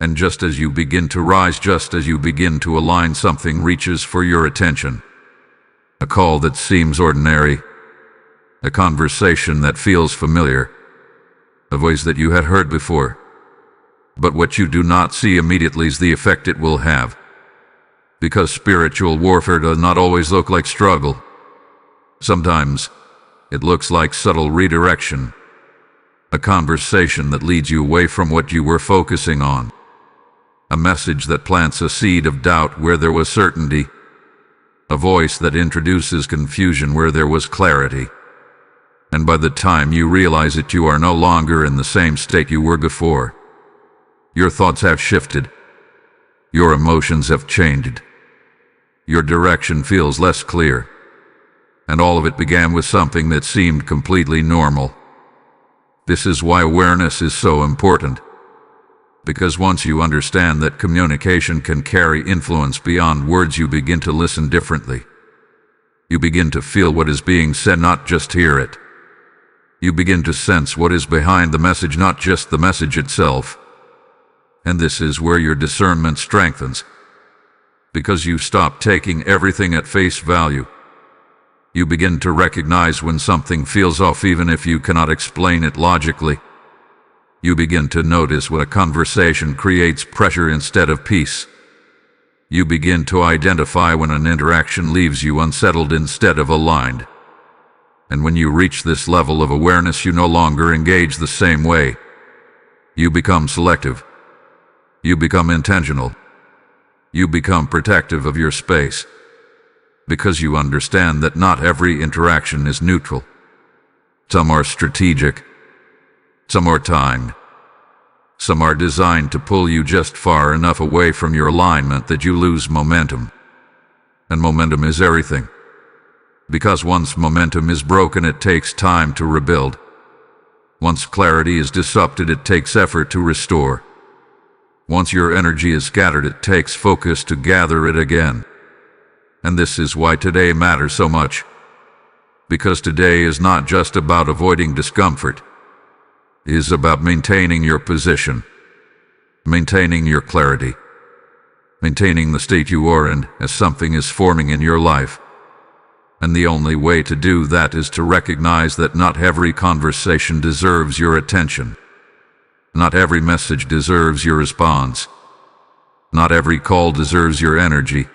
And just as you begin to rise, just as you begin to align, something reaches for your attention. A call that seems ordinary, a conversation that feels familiar, a voice that you had heard before. But what you do not see immediately is the effect it will have. Because spiritual warfare does not always look like struggle. Sometimes it looks like subtle redirection, a conversation that leads you away from what you were focusing on, a message that plants a seed of doubt where there was certainty, a voice that introduces confusion where there was clarity. And by the time you realize it, you are no longer in the same state you were before. Your thoughts have shifted. Your emotions have changed. Your direction feels less clear. And all of it began with something that seemed completely normal. This is why awareness is so important. Because once you understand that communication can carry influence beyond words, you begin to listen differently. You begin to feel what is being said, not just hear it. You begin to sense what is behind the message, not just the message itself. And this is where your discernment strengthens. Because you stop taking everything at face value. You begin to recognize when something feels off, even if you cannot explain it logically. You begin to notice when a conversation creates pressure instead of peace. You begin to identify when an interaction leaves you unsettled instead of aligned. And when you reach this level of awareness, you no longer engage the same way. You become selective. You become intentional. You become protective of your space. Because you understand that not every interaction is neutral. Some are strategic. Some are timed. Some are designed to pull you just far enough away from your alignment that you lose momentum. And momentum is everything. Because once momentum is broken, it takes time to rebuild. Once clarity is disrupted, it takes effort to restore. Once your energy is scattered, it takes focus to gather it again. And this is why today matters so much. Because today is not just about avoiding discomfort. It is about maintaining your position, maintaining your clarity, maintaining the state you are in as something is forming in your life. And the only way to do that is to recognize that not every conversation deserves your attention. Not every message deserves your response. Not every call deserves your energy.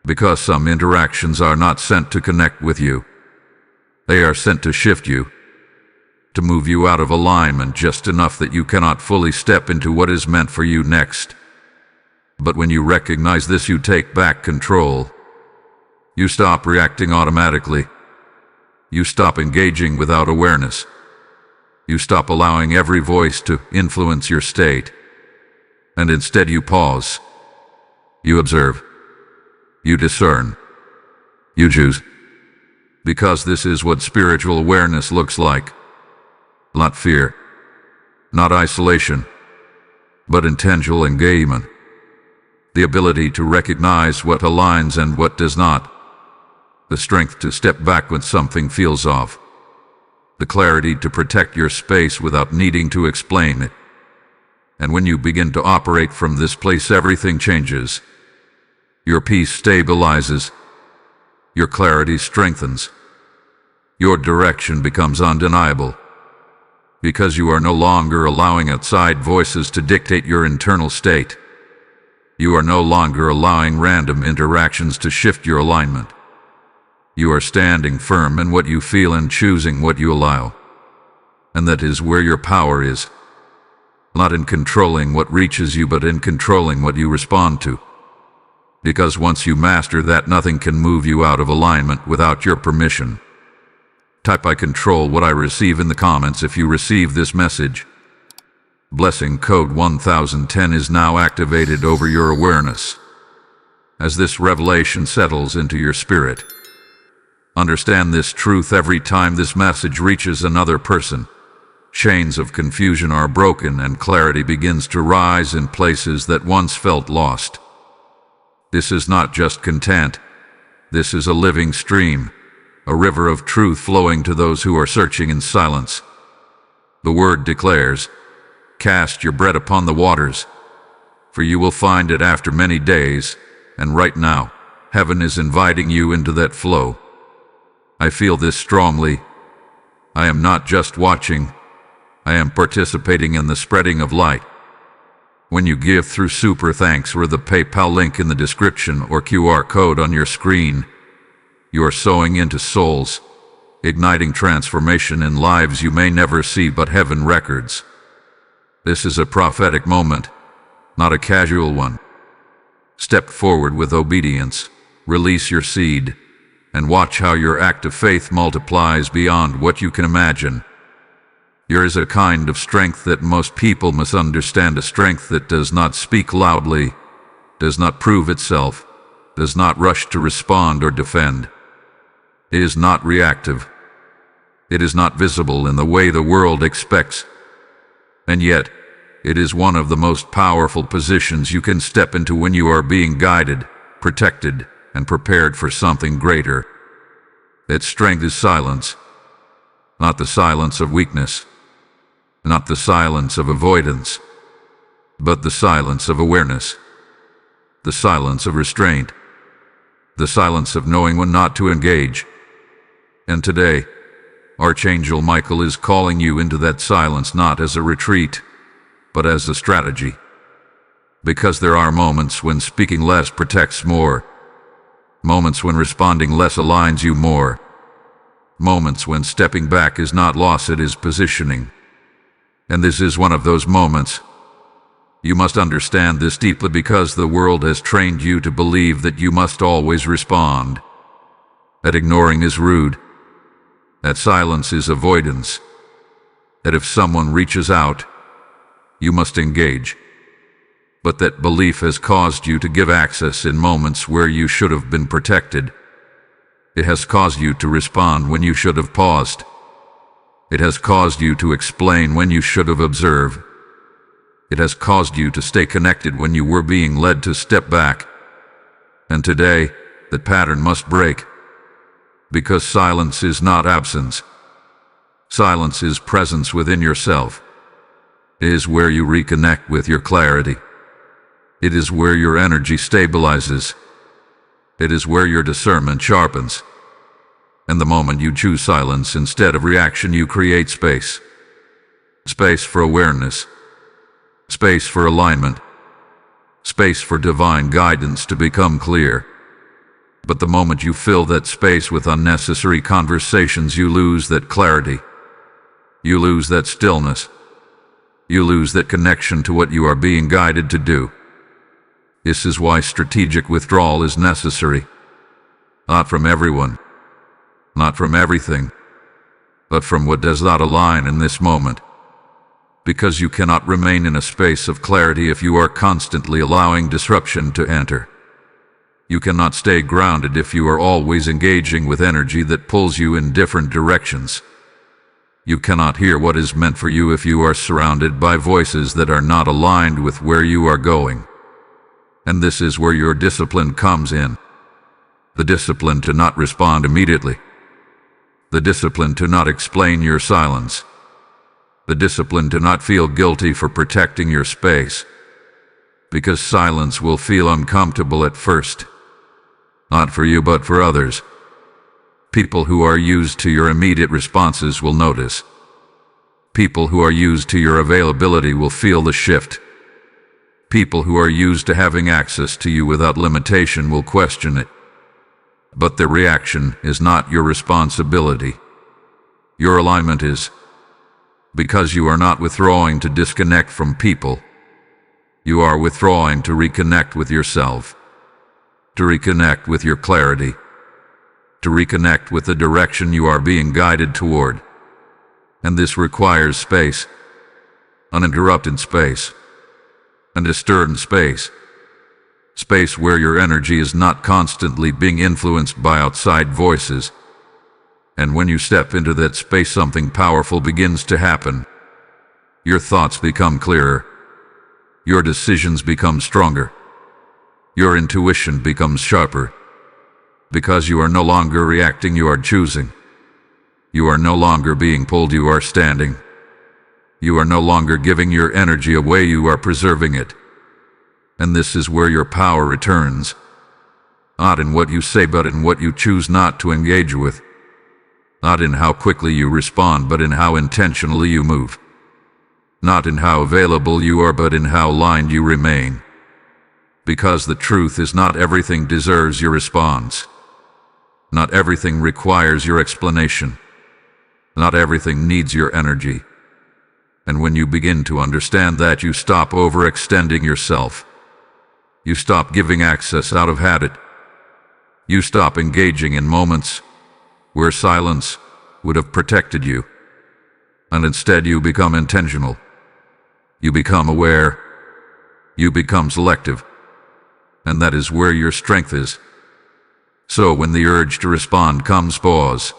Because some interactions are not sent to connect with you. They are sent to shift you, to move you out of alignment just enough that you cannot fully step into what is meant for you next. But when you recognize this, you take back control. You stop reacting automatically. You stop engaging without awareness. You stop allowing every voice to influence your state. And instead you pause. You observe. You discern. You choose. Because this is what spiritual awareness looks like. Not fear. Not isolation. But intentional engagement. The ability to recognize what aligns and what does not. The strength to step back when something feels off. The clarity to protect your space without needing to explain it. And when you begin to operate from this place, everything changes. Your peace stabilizes. Your clarity strengthens. Your direction becomes undeniable, because you are no longer allowing outside voices to dictate your internal state. You are no longer allowing random interactions to shift your alignment. You are standing firm in what you feel and choosing what you allow. And that is where your power is. Not in controlling what reaches you, but in controlling what you respond to. Because once you master that, nothing can move you out of alignment without your permission. Type "I control what I receive" in the comments if you receive this message. Blessing code 1010 is now activated over your awareness. As this revelation settles into your spirit, understand this truth: every time this message reaches another person, chains of confusion are broken and clarity begins to rise in places that once felt lost. This is not just content. This is a living stream, a river of truth flowing to those who are searching in silence. The word declares, "Cast your bread upon the waters, for you will find it after many days," and right now, heaven is inviting you into that flow. I feel this strongly. I am not just watching, I am participating in the spreading of light. When you give through super thanks or the PayPal link in the description or QR code on your screen, you are sowing into souls, igniting transformation in lives you may never see but heaven records. This is a prophetic moment, not a casual one. Step forward with obedience, release your seed, and watch how your act of faith multiplies beyond what you can imagine. There is a kind of strength that most people misunderstand, a strength that does not speak loudly, does not prove itself, does not rush to respond or defend. It is not reactive. It is not visible in the way the world expects. And yet, it is one of the most powerful positions you can step into when you are being guided, protected, and prepared for something greater. That strength is silence. Not the silence of weakness, not the silence of avoidance, but the silence of awareness, the silence of restraint, the silence of knowing when not to engage. And today, Archangel Michael is calling you into that silence, not as a retreat, but as a strategy. Because there are moments when speaking less protects more, moments when responding less aligns you more, moments when stepping back is not loss, it is positioning. And this is one of those moments. You must understand this deeply, because the world has trained you to believe that you must always respond, that ignoring is rude, that silence is avoidance, that if someone reaches out, you must engage. But that belief has caused you to give access in moments where you should have been protected. It has caused you to respond when you should have paused. It has caused you to explain when you should have observed. It has caused you to stay connected when you were being led to step back. And today, that pattern must break. Because silence is not absence. Silence is presence within yourself. It is where you reconnect with your clarity. It is where your energy stabilizes. It is where your discernment sharpens. And the moment you choose silence instead of reaction, you create space. Space for awareness. Space for alignment. Space for divine guidance to become clear. But the moment you fill that space with unnecessary conversations, you lose that clarity. You lose that stillness. You lose that connection to what you are being guided to do. This is why strategic withdrawal is necessary. Not from everyone, not from everything, but from what does not align in this moment. Because you cannot remain in a space of clarity if you are constantly allowing disruption to enter. You cannot stay grounded if you are always engaging with energy that pulls you in different directions. You cannot hear what is meant for you if you are surrounded by voices that are not aligned with where you are going. And this is where your discipline comes in. The discipline to not respond immediately. The discipline to not explain your silence. The discipline to not feel guilty for protecting your space. Because silence will feel uncomfortable at first. Not for you, but for others. People who are used to your immediate responses will notice. People who are used to your availability will feel the shift. People who are used to having access to you without limitation will question it. But their reaction is not your responsibility. Your alignment is. Because you are not withdrawing to disconnect from people. You are withdrawing to reconnect with yourself. To reconnect with your clarity. To reconnect with the direction you are being guided toward. And this requires space. Uninterrupted space. Undisturbed space. Space where your energy is not constantly being influenced by outside voices. And when you step into that space, something powerful begins to happen. Your thoughts become clearer. Your decisions become stronger. Your intuition becomes sharper. Because you are no longer reacting, you are choosing. You are no longer being pulled, you are standing. You are no longer giving your energy away, you are preserving it. And this is where your power returns. Not in what you say, but in what you choose not to engage with. Not in how quickly you respond, but in how intentionally you move. Not in how available you are, but in how aligned you remain. Because the truth is, not everything deserves your response. Not everything requires your explanation. Not everything needs your energy. And when you begin to understand that, you stop overextending yourself. You stop giving access out of habit. You stop engaging in moments where silence would have protected you. And instead you become intentional. You become aware. You become selective. And that is where your strength is. So when the urge to respond comes, pause.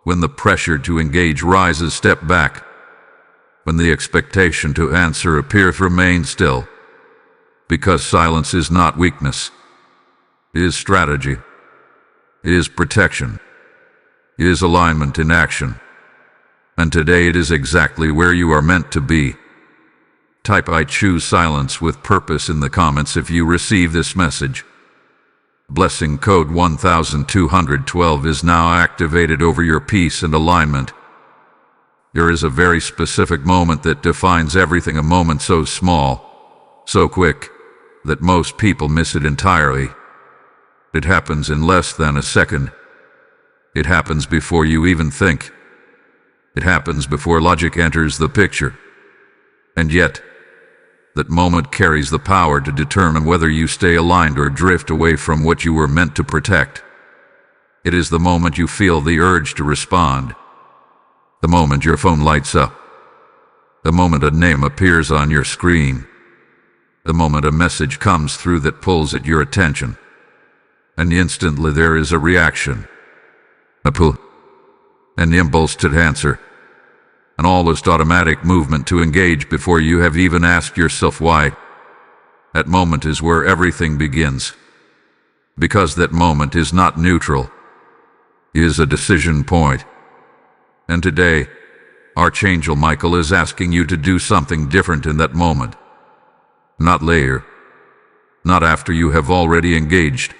When the pressure to engage rises, step back. When the expectation to answer appears, remain still. Because silence is not weakness. It is strategy. It is protection. It is alignment in action. And today it is exactly where you are meant to be. Type "I choose silence" with purpose in the comments if you receive this message. Blessing code 1212 is now activated over your peace and alignment. There is a very specific moment that defines everything, a moment so small, so quick, that most people miss it entirely. It happens in less than a second. It happens before you even think. It happens before logic enters the picture. And yet, that moment carries the power to determine whether you stay aligned or drift away from what you were meant to protect. It is the moment you feel the urge to respond. The moment your phone lights up. The moment a name appears on your screen. The moment a message comes through that pulls at your attention. And instantly there is a reaction. A pull. An impulse to answer. An almost automatic movement to engage before you have even asked yourself why. That moment is where everything begins. Because that moment is not neutral. It is a decision point. And today, Archangel Michael is asking you to do something different in that moment. Not later. Not after you have already engaged.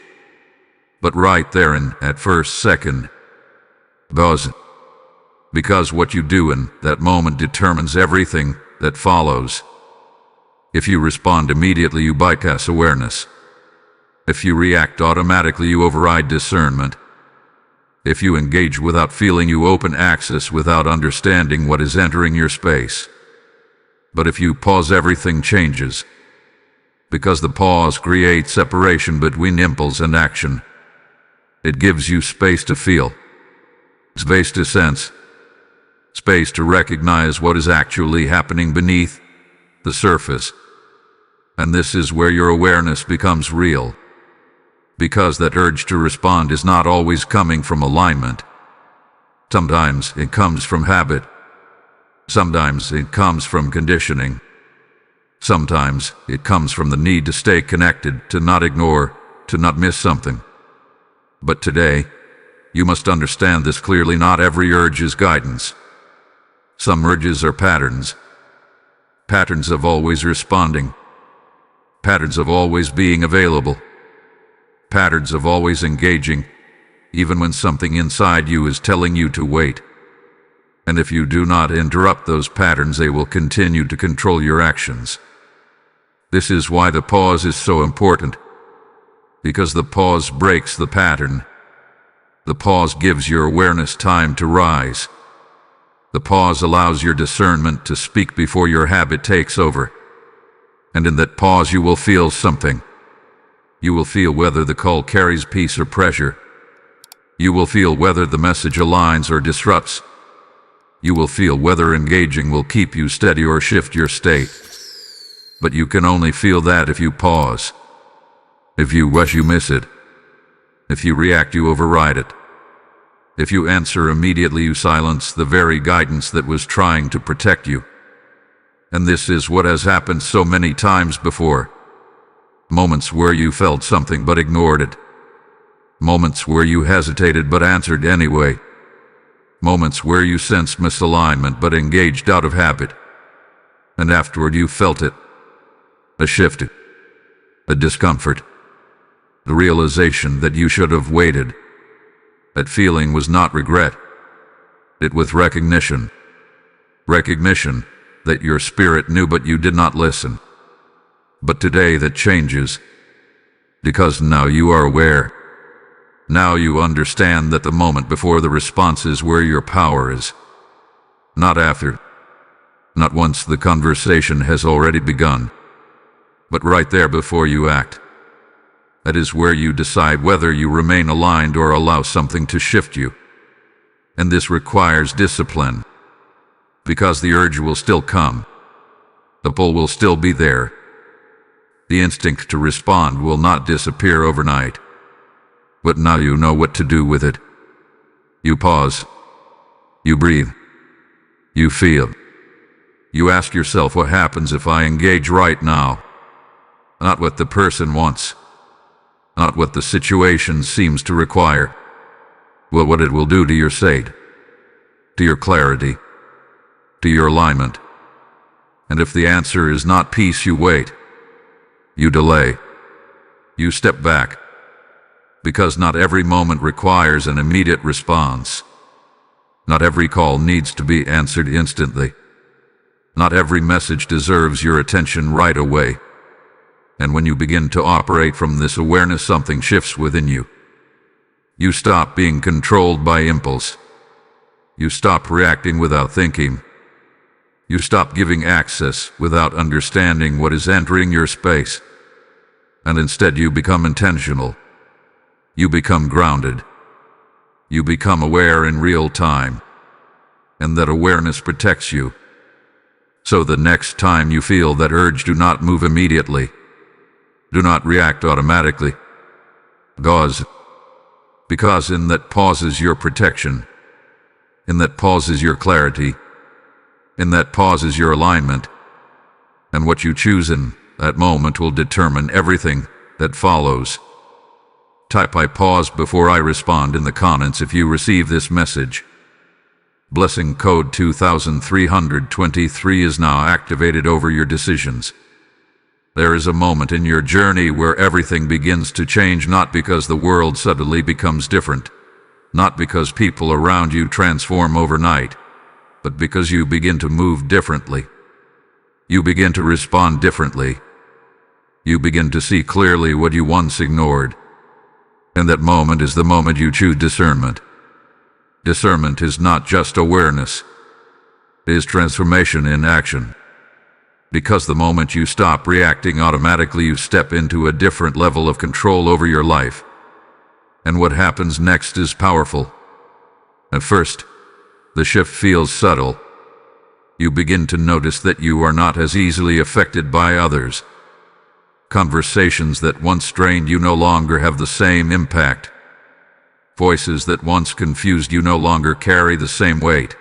But right there in that first second. Pause. Because what you do in that moment determines everything that follows. If you respond immediately, you bypass awareness. If you react automatically, you override discernment. If you engage without feeling, you open access without understanding what is entering your space. But if you pause, everything changes. Because the pause creates separation between impulse and action. It gives you space to feel. Space to sense. Space to recognize what is actually happening beneath the surface. And this is where your awareness becomes real. Because that urge to respond is not always coming from alignment. Sometimes it comes from habit. Sometimes it comes from conditioning. Sometimes it comes from the need to stay connected, to not ignore, to not miss something. But today, you must understand this clearly. Not every urge is guidance. Some urges are patterns. Patterns of always responding. Patterns of always being available. Patterns of always engaging, even when something inside you is telling you to wait. And if you do not interrupt those patterns, they will continue to control your actions. This is why the pause is so important, because the pause breaks the pattern. The pause gives your awareness time to rise. The pause allows your discernment to speak before your habit takes over. And in that pause you will feel something. You will feel whether the call carries peace or pressure. You will feel whether the message aligns or disrupts. You will feel whether engaging will keep you steady or shift your state. But you can only feel that if you pause. If you rush, you miss it. If you react, you override it. If you answer immediately, you silence the very guidance that was trying to protect you. And this is what has happened so many times before. Moments where you felt something but ignored it. Moments where you hesitated but answered anyway. Moments where you sensed misalignment but engaged out of habit. And afterward you felt it. A shift. A discomfort. The realization that you should have waited. That feeling was not regret. It was recognition. Recognition that your spirit knew but you did not listen. But today that changes. Because now you are aware. Now you understand that the moment before the response is where your power is. Not after. Not once the conversation has already begun. But right there before you act. That is where you decide whether you remain aligned or allow something to shift you. And this requires discipline. Because the urge will still come. The pull will still be there. The instinct to respond will not disappear overnight. But now you know what to do with it. You pause. You breathe. You feel. You ask yourself, what happens if I engage right now? Not what the person wants. Not what the situation seems to require. But what it will do to your state. To your clarity. To your alignment. And if the answer is not peace, you wait. You delay. You step back. Because not every moment requires an immediate response. Not every call needs to be answered instantly. Not every message deserves your attention right away. And when you begin to operate from this awareness, something shifts within you. You stop being controlled by impulse. You stop reacting without thinking. You stop giving access without understanding what is entering your space. And instead you become intentional. You become grounded. You become aware in real time. And that awareness protects you. So the next time you feel that urge, do not move immediately. Do not react automatically. Pause. Because in that pause is your protection. In that pause is your clarity. In that pause is your alignment. And what you choose in that moment will determine everything that follows. Type "I pause before I respond" in the comments if you receive this message. Blessing code 2323 is now activated over your decisions. There is a moment in your journey where everything begins to change, not because the world suddenly becomes different, not because people around you transform overnight, but because you begin to move differently. You begin to respond differently. You begin to see clearly what you once ignored. And that moment is the moment you choose discernment. Discernment is not just awareness. It is transformation in action. Because the moment you stop reacting automatically, you step into a different level of control over your life. And what happens next is powerful. At first, the shift feels subtle. You begin to notice that you are not as easily affected by others. Conversations that once strained you no longer have the same impact. Voices that once confused you no longer carry the same weight.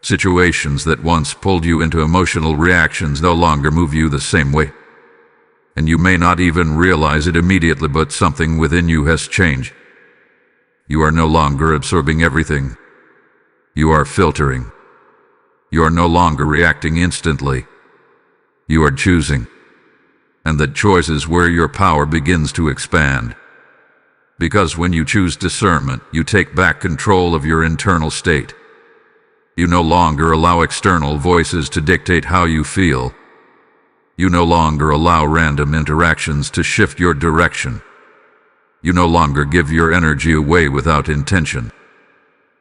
Situations that once pulled you into emotional reactions no longer move you the same way. And you may not even realize it immediately, but something within you has changed. You are no longer absorbing everything. You are filtering. You are no longer reacting instantly. You are choosing. And that choice is where your power begins to expand. Because when you choose discernment, you take back control of your internal state. You no longer allow external voices to dictate how you feel. You no longer allow random interactions to shift your direction. You no longer give your energy away without intention.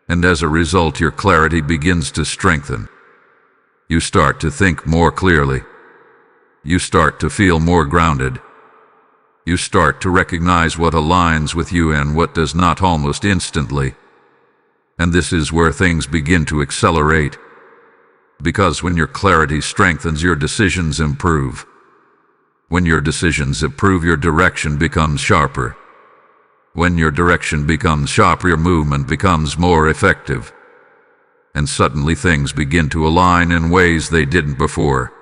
And as a result, your clarity begins to strengthen. You start to think more clearly. You start to feel more grounded. You start to recognize what aligns with you and what does not almost instantly. And this is where things begin to accelerate. Because when your clarity strengthens, your decisions improve. When your decisions improve, your direction becomes sharper. When your direction becomes sharper, your movement becomes more effective. And suddenly things begin to align in ways they didn't before.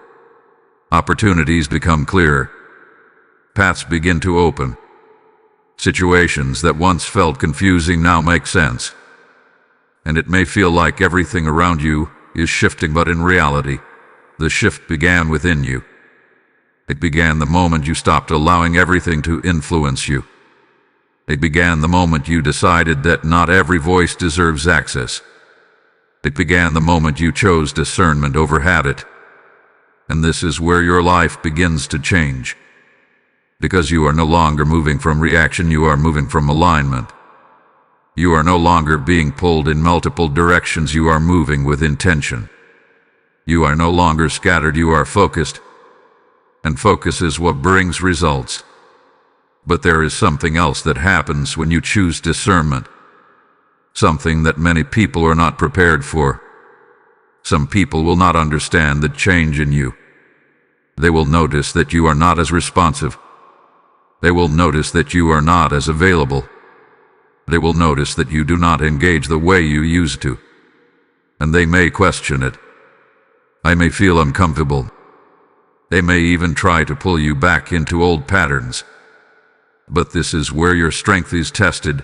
Opportunities become clearer. Paths begin to open. Situations that once felt confusing now make sense. And it may feel like everything around you is shifting, but in reality, the shift began within you. It began the moment you stopped allowing everything to influence you. It began the moment you decided that not every voice deserves access. It began the moment you chose discernment over habit. And this is where your life begins to change. Because you are no longer moving from reaction, you are moving from alignment. You are no longer being pulled in multiple directions, you are moving with intention. You are no longer scattered, you are focused. And focus is what brings results. But there is something else that happens when you choose discernment. Something that many people are not prepared for. Some people will not understand the change in you. They will notice that you are not as responsive. They will notice that you are not as available. They will notice that you do not engage the way you used to. And they may question it. I may feel uncomfortable. They may even try to pull you back into old patterns. But this is where your strength is tested.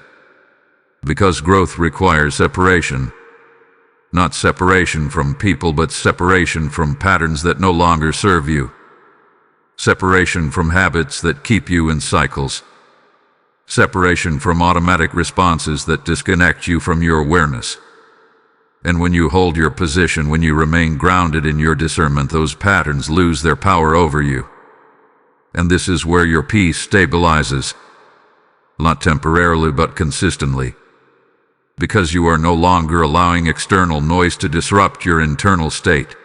Because growth requires separation. Not separation from people, but separation from patterns that no longer serve you. Separation from habits that keep you in cycles. Separation from automatic responses that disconnect you from your awareness. And when you hold your position, when you remain grounded in your discernment, those patterns lose their power over you. And this is where your peace stabilizes. Not temporarily, but consistently. Because you are no longer allowing external noise to disrupt your internal state.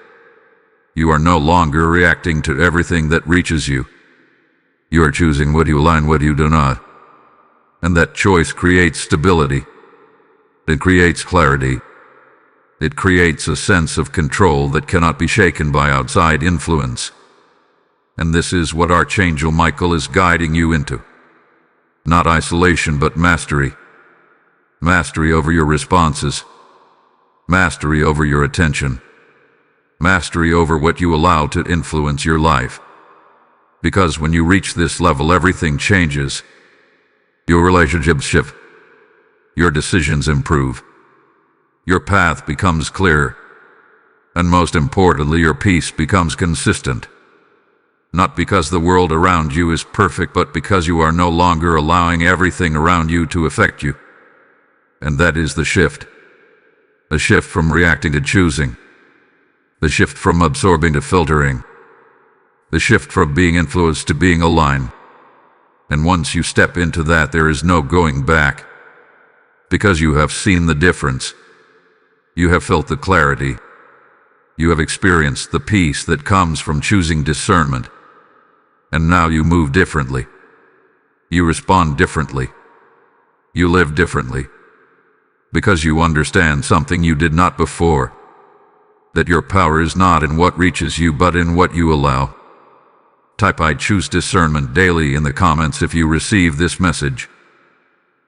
You are no longer reacting to everything that reaches you. You are choosing what you align, what you do not. And that choice creates stability. It creates clarity. It creates a sense of control that cannot be shaken by outside influence. And this is what Archangel Michael is guiding you into. Not isolation, but mastery. Mastery over your responses. Mastery over your attention. Mastery over what you allow to influence your life. Because when you reach this level, everything changes. Your relationships shift. Your decisions improve. Your path becomes clear. And most importantly, your peace becomes consistent. Not because the world around you is perfect, but because you are no longer allowing everything around you to affect you. And that is the shift. A shift from reacting to choosing. The shift from absorbing to filtering. The shift from being influenced to being aligned. And once you step into that, there is no going back. Because you have seen the difference. You have felt the clarity. You have experienced the peace that comes from choosing discernment. And now you move differently. You respond differently. You live differently. Because you understand something you did not before. That your power is not in what reaches you, but in what you allow. Type "I choose discernment" daily in the comments if you receive this message.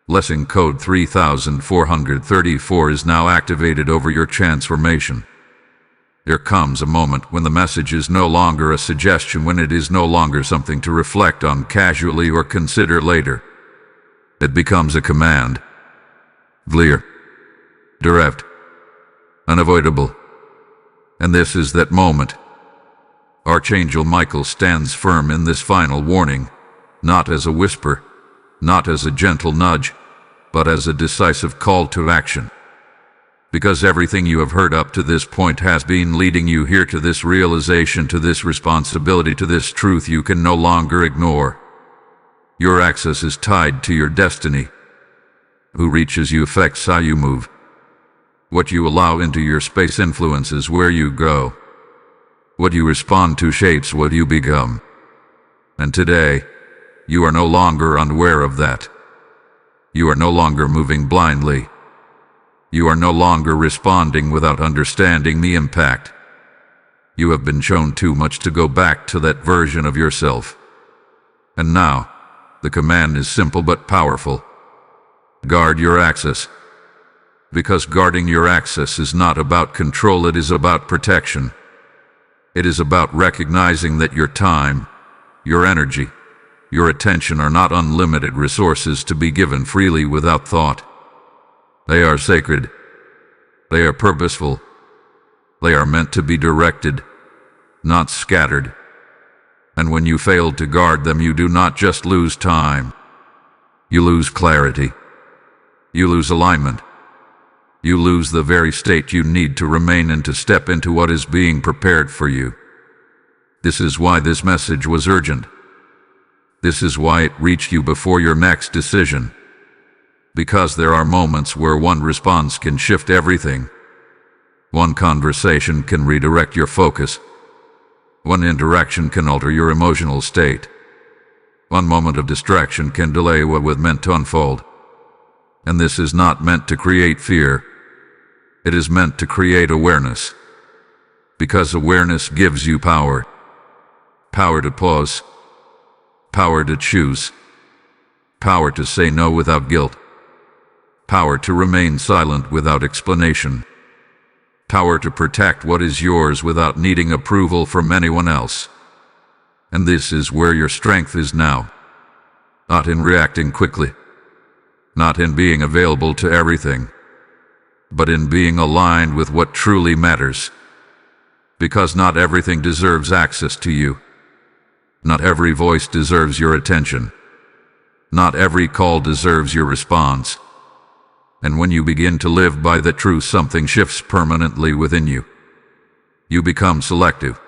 Lesson code 3434 is now activated over your transformation. There comes a moment when the message is no longer a suggestion, when it is no longer something to reflect on casually or consider later. It becomes a command. Clear. Direct. Unavoidable. And this is that moment. Archangel Michael stands firm in this final warning, not as a whisper, not as a gentle nudge, but as a decisive call to action. Because everything you have heard up to this point has been leading you here to this realization, to this responsibility, to this truth you can no longer ignore. Your access is tied to your destiny. Who reaches you affects how you move. What you allow into your space influences where you go. What you respond to shapes what you become. And today, you are no longer unaware of that. You are no longer moving blindly. You are no longer responding without understanding the impact. You have been shown too much to go back to that version of yourself. And now, the command is simple but powerful. Guard your access. Because guarding your access is not about control, it is about protection. It is about recognizing that your time, your energy, your attention are not unlimited resources to be given freely without thought. They are sacred. They are purposeful. They are meant to be directed, not scattered. And when you fail to guard them, you do not just lose time. You lose clarity. You lose alignment. You lose the very state you need to remain and to step into what is being prepared for you. This is why this message was urgent. This is why it reached you before your next decision. Because there are moments where one response can shift everything. One conversation can redirect your focus. One interaction can alter your emotional state. One moment of distraction can delay what was meant to unfold. And this is not meant to create fear. It is meant to create awareness. Because awareness gives you power. Power to pause. Power to choose. Power to say no without guilt. Power to remain silent without explanation. Power to protect what is yours without needing approval from anyone else. And this is where your strength is now. Not in reacting quickly. Not in being available to everything. But in being aligned with what truly matters. Because not everything deserves access to you. Not every voice deserves your attention. Not every call deserves your response. And when you begin to live by the truth, something shifts permanently within you. You become selective.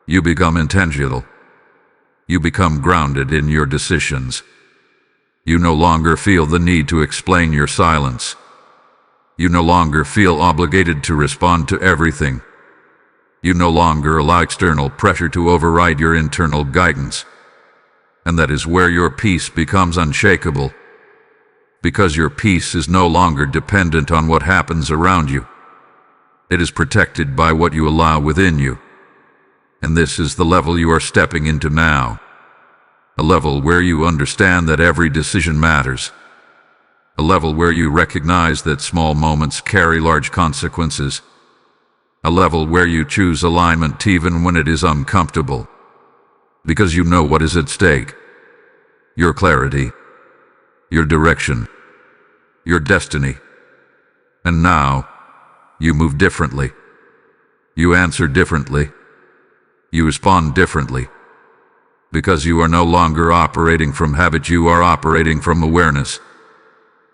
You become intentional. You become grounded in your decisions. You no longer feel the need to explain your silence. You no longer feel obligated to respond to everything. You no longer allow external pressure to override your internal guidance. And that is where your peace becomes unshakable. Because your peace is no longer dependent on what happens around you. It is protected by what you allow within you. And this is the level you are stepping into now. A level where you understand that every decision matters. A level where you recognize that small moments carry large consequences. A level where you choose alignment even when it is uncomfortable. Because you know what is at stake. Your clarity. Your direction. Your destiny. And now, you move differently. You answer differently. You respond differently. Because you are no longer operating from habit, you are operating from awareness.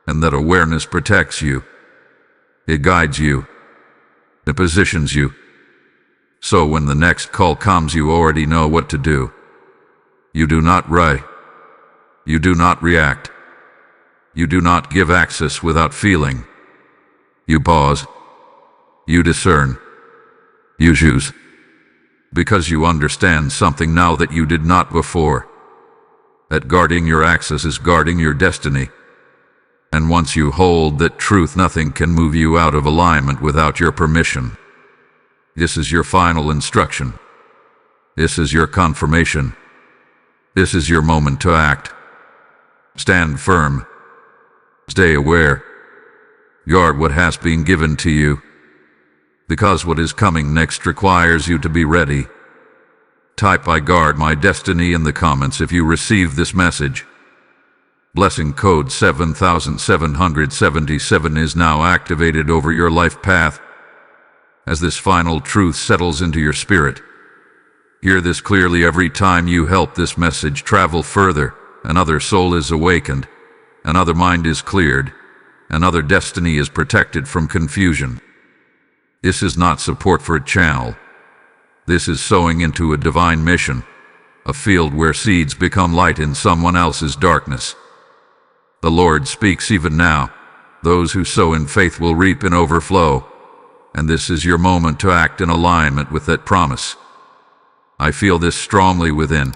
And that awareness protects you. It guides you. It positions you. So when the next call comes, you already know what to do. You do not rush. You do not react. You do not give access without feeling. You pause. You discern. You choose. Because you understand something now that you did not before. That guarding your access is guarding your destiny. And once you hold that truth, nothing can move you out of alignment without your permission. This is your final instruction. This is your confirmation. This is your moment to act. Stand firm. Stay aware. Guard what has been given to you. Because what is coming next requires you to be ready. Type "I guard my destiny" in the comments if you receive this message. Blessing code 7777 is now activated over your life path. As this final truth settles into your spirit, hear this clearly every time you help this message travel further. another soul is awakened, another mind is cleared, another destiny is protected from confusion. This is not support for a channel. This is sowing into a divine mission, a field where seeds become light in someone else's darkness. The Lord speaks even now. Those who sow in faith will reap in overflow, and this is your moment to act in alignment with that promise. I feel this strongly within.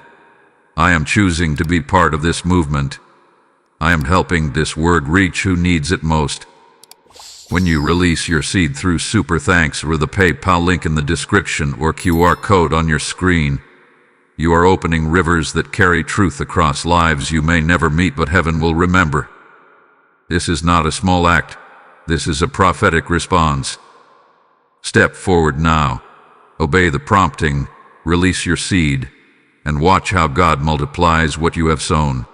I am choosing to be part of this movement. I am helping this word reach who needs it most. When you release your seed through Super Thanks or the PayPal link in the description or QR code on your screen, you are opening rivers that carry truth across lives you may never meet but heaven will remember. This is not a small act. This is a prophetic response. Step forward now. Obey the prompting, release your seed, and watch how God multiplies what you have sown.